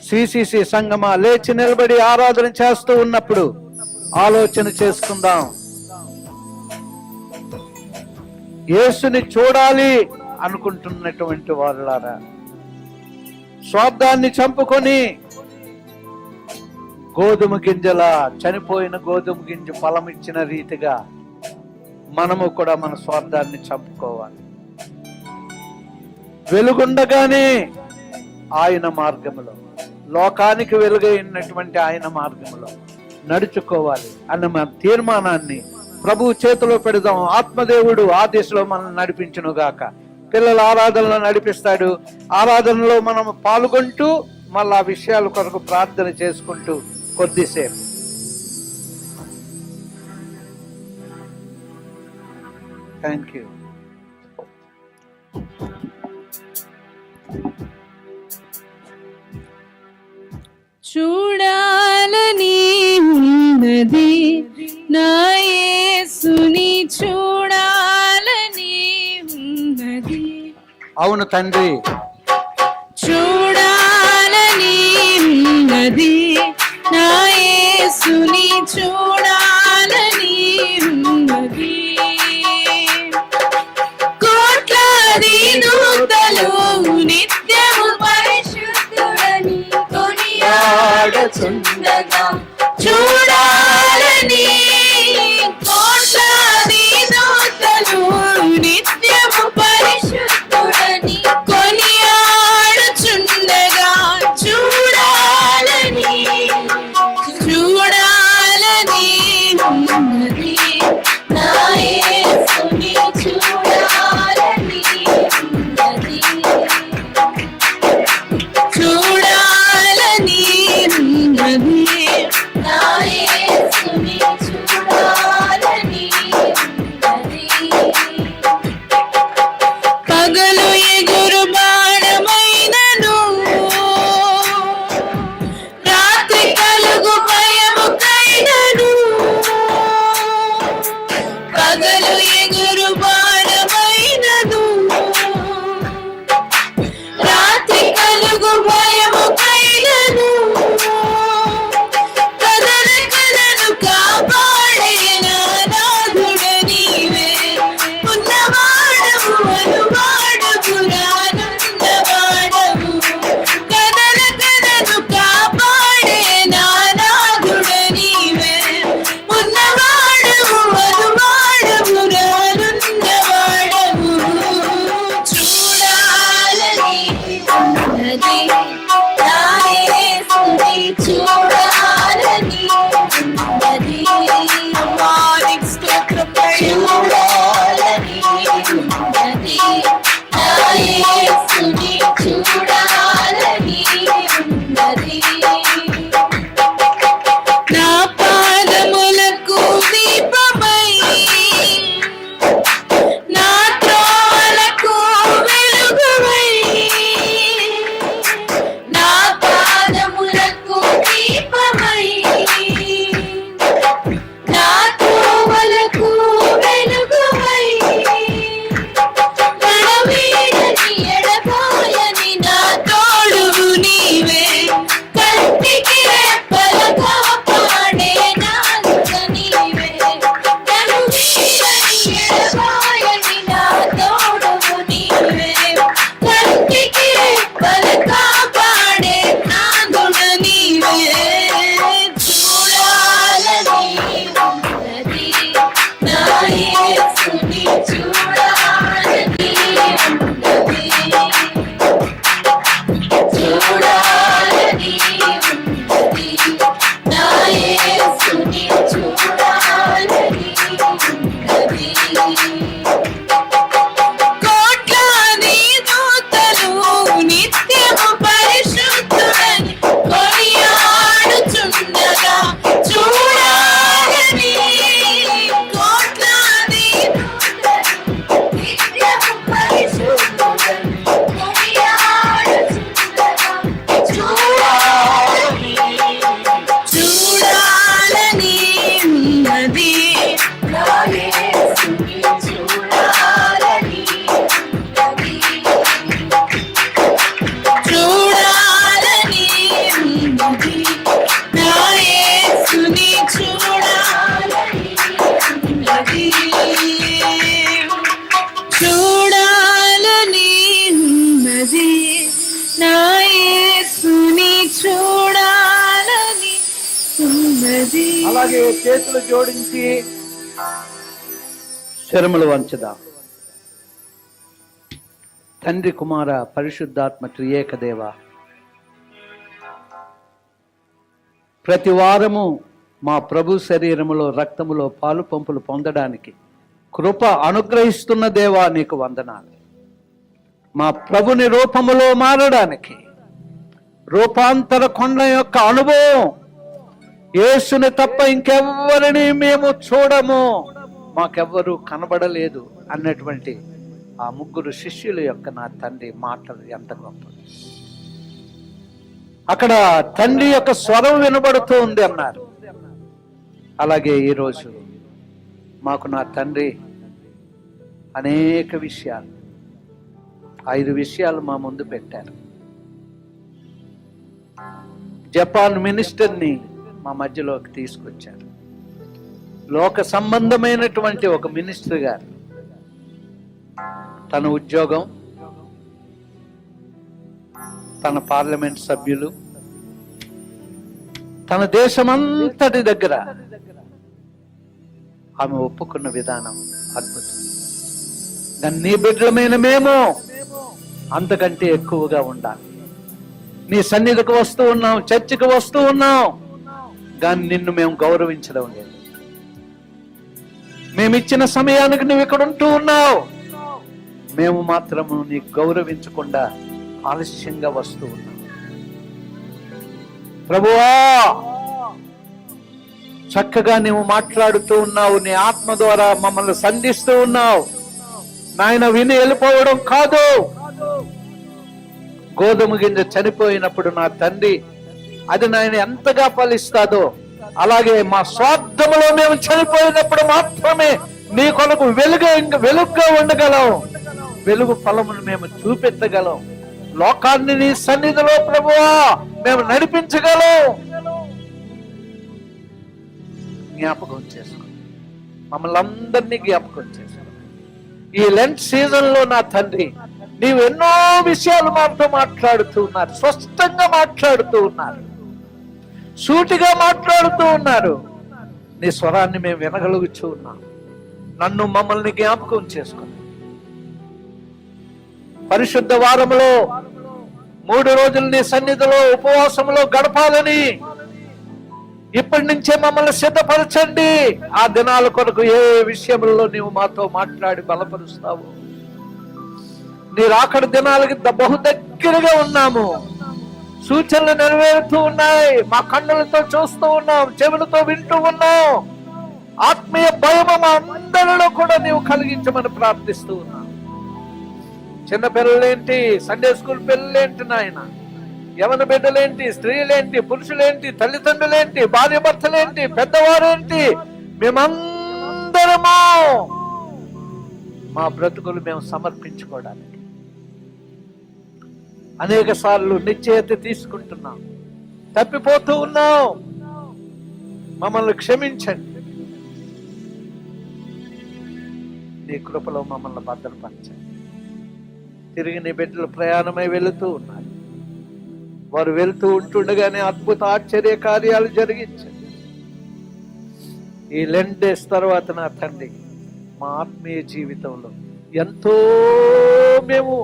సిసిసి సంగమా లేచి నిలబడి ఆరాధన చేస్తూ ఉన్నప్పుడు ఆలోచన చేసుకుందాం. యేసుని చూడాలి అనుకుంటున్నటువంటి వాళ్ళారా, స్వార్థాన్ని చంపుకొని గోధుమ గింజల చనిపోయిన గోధుమ గింజ ఫలం ఇచ్చిన రీతిగా మనము కూడా మన స్వార్థాన్ని చంపుకోవాలి. వెలుగుండగానే ఆయన మార్గములో, లోకానికి వెలుగైనటువంటి ఆయన మార్గములో నడుచుకోవాలి అన్న మన తీర్మానాన్ని ప్రభు చేతిలో పెడదాం. ఆత్మదేవుడు ఆ దిశలో మనం నడిపించును గాక. పిల్లల ఆరాధనలో నడిపిస్తాడు. ఆరాధనలో మనం పాల్గొంటూ మళ్ళీ ఆ విషయాల కొరకు ప్రార్థన చేసుకుంటూ కొద్దిసేపు థ్యాంక్ యూ. చూడాలని ఉన్నది నా యేసుని చూడాలని ఉన్నది. అవును తండ్రి, చూడాలని ఉన్నది నా యేసుని చూడాలని ఉన్నది. కోట్లాది దూతలు నిత్యము పరిశుద్ధుడని కొనియాడుచుండగా చూడాలని, కోట్లాది దూతలు నిత్యము పరిశుద్ధుడని కొనియాడుచుండగా చూడాలని, చూడాలని అలాగే చేతులు జోడించి శరములు వంచుదాం. తండ్రి, కుమార, పరిశుద్ధాత్మ త్రియేక దేవ, ప్రతి వారము మా ప్రభు శరీరములో రక్తములో పాలు పంపులు పొందడానికి కృప అనుగ్రహిస్తున్న దేవా నీకు వందనాలు. మా ప్రభుని రూపములో మారడానికి రూపాంతర కొండ యొక్క అనుభవం, యేసుని తప్ప ఇంకెవ్వరిని మేము చూడము, మాకెవ్వరూ కనబడలేదు అన్నటువంటి ఆ ముగ్గురు శిష్యుల యొక్క నా తండ్రి మాటలు ఎంత గొప్ప. అక్కడ తండ్రి యొక్క స్వరం వినబడుతూ ఉంది అన్నారు. అలాగే ఈరోజు మాకు నా తండ్రి అనేక విషయాలు, 5 విషయాలు మా ముందు పెట్టారు. జపాన్ మినిస్టర్ని మా మధ్యలోకి తీసుకొచ్చారు. లోక సంబంధమైనటువంటి ఒక మినిస్టర్ గారు తన ఉద్యోగం, తన పార్లమెంట్ సభ్యులు, తన దేశమంతటి దగ్గర ఆమె ఒప్పుకున్న విధానం అద్భుతం. దాన్ని నీ బిడ్డలమైన మేము అంతకంటే ఎక్కువగా ఉండాలి. నీ సన్నిధికి వస్తూ ఉన్నాం, చర్చికి వస్తూ ఉన్నాం, కానీ నిన్ను మేము గౌరవించడం లేదు. మేమిచ్చిన సమయానికి నువ్వు ఇక్కడ ఉంటూ ఉన్నావు, మేము మాత్రము నీకు గౌరవించకుండా ఆలస్యంగా వస్తూ ఉన్నాం. ప్రభువా, చక్కగా నువ్వు మాట్లాడుతూ ఉన్నావు, నీ ఆత్మ ద్వారా మమ్మల్ని సంధిస్తూ ఉన్నావు. నాయన, విని వెళ్ళిపోవడం కాదు. గోధుమ గింజ చనిపోయినప్పుడు నా తండ్రి అది నాయన ఎంతగా ఫలిస్తాదో, అలాగే మా స్వార్థములో మేము చనిపోయినప్పుడు మాత్రమే నీ కొరకు వెలుగుగా ఉండగలం, వెలుగు ఫలమును మేము చూపించగలం, లోకాన్ని నీ సన్నిధిలో ప్రభువా మేము నడిపించగలం. జ్ఞాపకం చేసుకో, మమ్మల్ని అందరినీ జ్ఞాపకం చేసుకో. ఈ లెంట్ సీజన్ లో నా తండ్రి నీవు ఎన్నో విషయాలు మాతో మాట్లాడుతూ ఉన్నారు, స్పష్టంగా మాట్లాడుతూ ఉన్నారు, సూటిగా మాట్లాడుతూ ఉన్నారు. నీ స్వరాన్ని మేము వినగలుగుతూ ఉన్నాం. నన్ను మమ్మల్ని జ్ఞాపకం చేసుకుని పరిశుద్ధ వారములో 3 రోజులు నీ సన్నిధిలో ఉపవాసంలో గడపాలని ఇప్పటి నుంచే మమ్మల్ని సిద్ధపరచండి. ఆ దినాల కొరకు ఏ విషయంలో నీవు మాతో మాట్లాడి బలపరుస్తావు. నీ రాకడ దినాలకి బహు దగ్గరగా ఉన్నాము. సూచనలు నెరవేరుతూ ఉన్నాయి, మా కన్నులతో చూస్తూ ఉన్నాం, చెవులతో వింటూ ఉన్నాం. ఆత్మీయ భయం మా అందరిలో కూడా నీవు కలిగించమని ప్రార్థిస్తూ ఉన్నాం. చిన్న పిల్లలేంటి, సండే స్కూల్ పిల్లలేంటి నాయన, యవన బిడ్డలేంటి, స్త్రీలేంటి, పురుషులేంటి, తల్లిదండ్రులేంటి, భార్య భర్తలేంటి, పెద్దవారేంటి, మేమందరము మా బ్రతుకులు మేము సమర్పించుకోవడానికి అనేక సార్లు నిశ్చయత తీసుకుంటున్నాం, తప్పిపోతూ ఉన్నాం. మమ్మల్ని క్షమించండి. నీ కృపలో మమ్మల్ని భద్రపరచండి. తిరిగి నీ బిడ్డలు ప్రయాణమై వెళుతూ ఉన్నారు. వారు వెళ్తూ ఉంటుండగానే అద్భుత ఆశ్చర్య కార్యాలు జరిగించండి. ఈ లెంట్ డేస్ తర్వాత నా తండ్రి మా ఆత్మీయ జీవితంలో ఎంతో మేము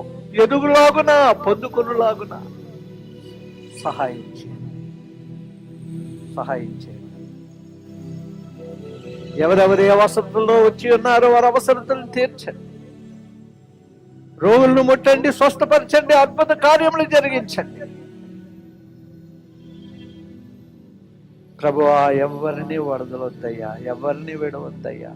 ఎదుగులాగున పొందుకునేలాగున సహాయం చేయండి. ఎవరెవరి అవసరతల్లో వచ్చి ఉన్నారో వారి అవసరతలను తీర్చండి. రోగులను ముట్టండి, స్వస్థపరచండి, అద్భుత కార్యములు జరిగించండి. ప్రభువా, ఎవరిని వదలొద్దయ్యా, ఎవరిని విడవద్దయ్యా.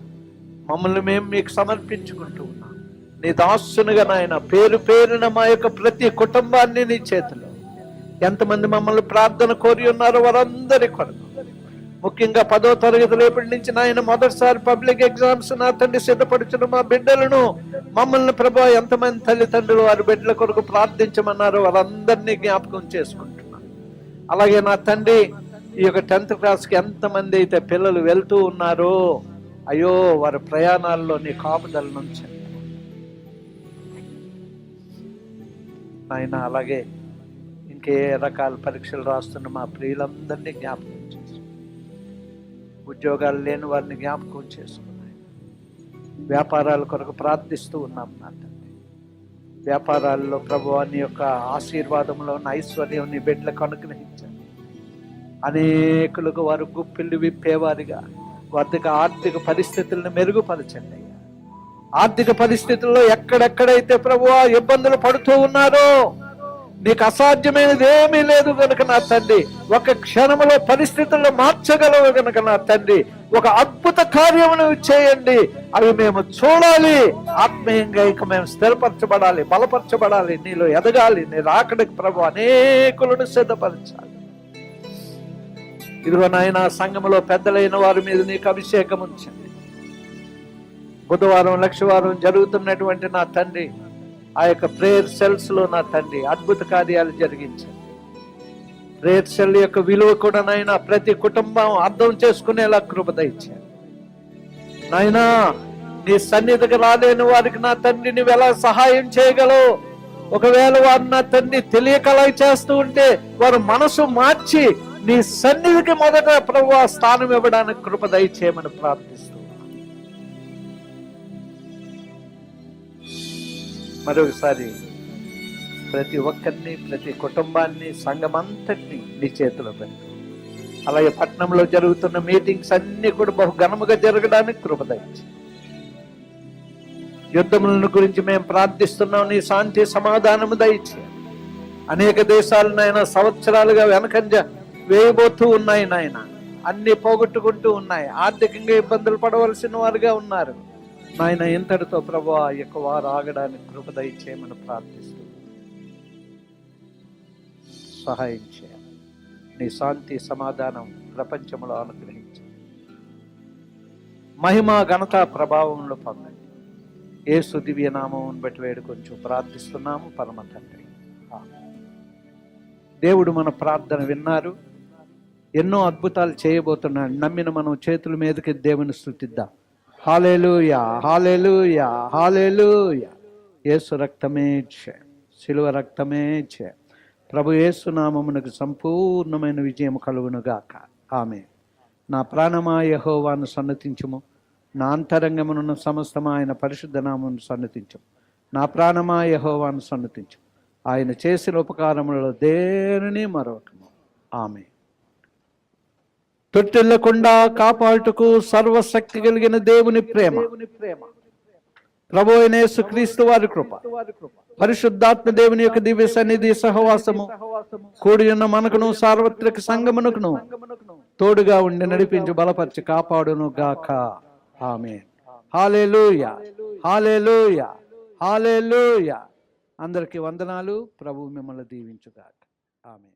మమ్మల్ని మేము మీకు సమర్పించుకుంటూ ఉన్నాం. నీ దాసునుగా నాయన, పేరు పేరున మా యొక్క ప్రతి కుటుంబాన్ని నీ చేతిలో, ఎంతమంది మమ్మల్ని ప్రార్థన కోరి ఉన్నారో వారందరి కొరకు, ముఖ్యంగా 10వ తరగతి రేపటి నుంచి నాయన మొదటిసారి పబ్లిక్ ఎగ్జామ్స్ నా తండ్రి సిద్ధపడుచున్న మా బిడ్డలను, మమ్మల్ని ప్రభా ఎంతమంది తల్లిదండ్రులు వారి బిడ్డల కొరకు ప్రార్థించమన్నారో వారందరినీ జ్ఞాపకం చేసుకుంటున్నాను. అలాగే నా తండ్రి, ఈ యొక్క 10th క్లాస్కి ఎంతమంది అయితే పిల్లలు వెళ్తూ ఉన్నారో, అయ్యో వారి ప్రయాణాల్లో నీ కాపుదల నుంచి ఆయన, అలాగే ఇంకే రకాల పరీక్షలు రాస్తున్న మా ప్రియులందరినీ జ్ఞాపకం చేసి ఉద్యోగాలు లేని వారిని జ్ఞాపకం చేసుకున్నాయి. వ్యాపారాల కొరకు ప్రార్థిస్తూ ఉన్నాం నా తండ్రి. వ్యాపారాల్లో ప్రభువా నీ యొక్క ఆశీర్వాదంలో ఉన్న ఐశ్వర్యం నీ బిడ్డలకు అనుగ్రహించండి. అనేకులకు వారు గుప్పిళ్ళు విప్పేవారిగా వారి ఆర్థిక పరిస్థితులను మెరుగుపరచండి అయ్యా. ఆర్థిక పరిస్థితుల్లో ఎక్కడెక్కడైతే ప్రభువా ఇబ్బందులు పడుతూ ఉన్నారో నీకు అసాధ్యమైనది ఏమీ లేదు కనుక నా తండ్రి, ఒక క్షణంలో పరిస్థితులను మార్చగలవు కనుక నా తండ్రి, ఒక అద్భుత కార్యమును చేయండి. అవి మేము చూడాలి. ఆత్మీయంగా ఇక మేము స్థిరపరచబడాలి, బలపరచబడాలి, నీలో ఎదగాలి. నీ రాకడికి ప్రభు అనేకులను సిద్ధపరచాలి. ఇదిగో నాయన, సంఘములో పెద్దలైన వారి మీద నీకు అభిషేకం ఉంచండి. బుధవారం లక్షవారం జరుగుతున్నటువంటి నా తండ్రి ఆ యొక్క ప్రేయర్ సెల్స్ లో నా తండ్రి అద్భుత కార్యాలు జరిగించండి. ప్రేయర్ సెల్ యొక్క విలువ కూడా నాయన ప్రతి కుటుంబం అర్థం చేసుకునేలా కృప దయచేయండి. నాయనా, నీ సన్నిధికి రాలేని వారికి నా తండ్రి నువ్వు ఎలా సహాయం చేయగలవు? ఒకవేళ వారు నా తండ్రి తెలియకలా చేస్తూ ఉంటే వారు మనసు మార్చి నీ సన్నిధికి మొదట ప్రభువా స్థానం ఇవ్వడానికి కృప దయచేయమని ప్రార్థిస్తూ మరొకసారి ప్రతి ఒక్కరిని, ప్రతి కుటుంబాన్ని, సంఘమంతటిని నీ చేతిలో పెట్టు. అలాగే పట్టణంలో జరుగుతున్న మీటింగ్స్ అన్ని కూడా బహు ఘనముగా జరగడానికి కృప దయచేయి. యుద్ధములను గురించి మేము ప్రార్థిస్తున్నాం, నీ శాంతి సమాధానము దయచేయి. అనేక దేశాలనైనా సంవత్సరాలుగా వెనకంజ వేయబోతూ ఉన్నాయి నాయన, అన్ని పోగొట్టుకుంటూ ఉన్నాయి, ఆర్థికంగా ఇబ్బందులు పడవలసిన వారుగా ఉన్నారు నాయన. ఇంతటితో ప్రభువా యొక్క వారు ఆగడానికి కృప దయచేయమని ప్రార్థిస్తూ సహాయం చేయాలి. నీ శాంతి సమాధానం ప్రపంచంలో అనుగ్రహించి మహిమ ఘనత ప్రభావంలో పొందండి. యేసు దివ్య నామం బట్టి వేడుకొంచు ప్రార్థిస్తున్నాము పరమ తండ్రి. దేవుడు మన ప్రార్థన విన్నారు, ఎన్నో అద్భుతాలు చేయబోతున్నాడు. నమ్మిన మనం చేతుల మీదకి దేవుని స్తుతిద్దాం. హల్లెలూయా, హల్లెలూయా, హల్లెలూయా. యేసు రక్తమే జయం, శిలువ రక్తమే జయం. ప్రభు యేసు నామమునకు సంపూర్ణమైన విజయం కలుగును గాక. ఆమేన్. నా ప్రాణమా యెహోవాను సన్నతించుము, నా అంతరంగమునున్న సమస్తమా ఆయన పరిశుద్ధ నామమును సన్నతించుము. నా ప్రాణమా యెహోవాను సన్నతించుము, ఆయన చేసిన ఉపకారములలో దేనిని మరొకము. ఆమేన్. తొట్టిల్లకుండా కాపాడుటకు సర్వశక్తి కలిగిన దేవుని ప్రేమ, ప్రభువైన యేసుక్రీస్తు వారి కృప, పరిశుద్ధాత్మ దేవుని యొక్క దివ్య సన్నిధి సహవాసము కూడి ఉన్న మనకును సార్వత్రిక సంగమునకును తోడుగా ఉండి నడిపించి బలపరిచి కాపాడును గాక. ఆమేన్. హల్లెలూయా, హల్లెలూయా, హల్లెలూయా. అందరికీ వందనాలు. ప్రభు మిమ్మల్ని దీవించుగాక. ఆమేన్.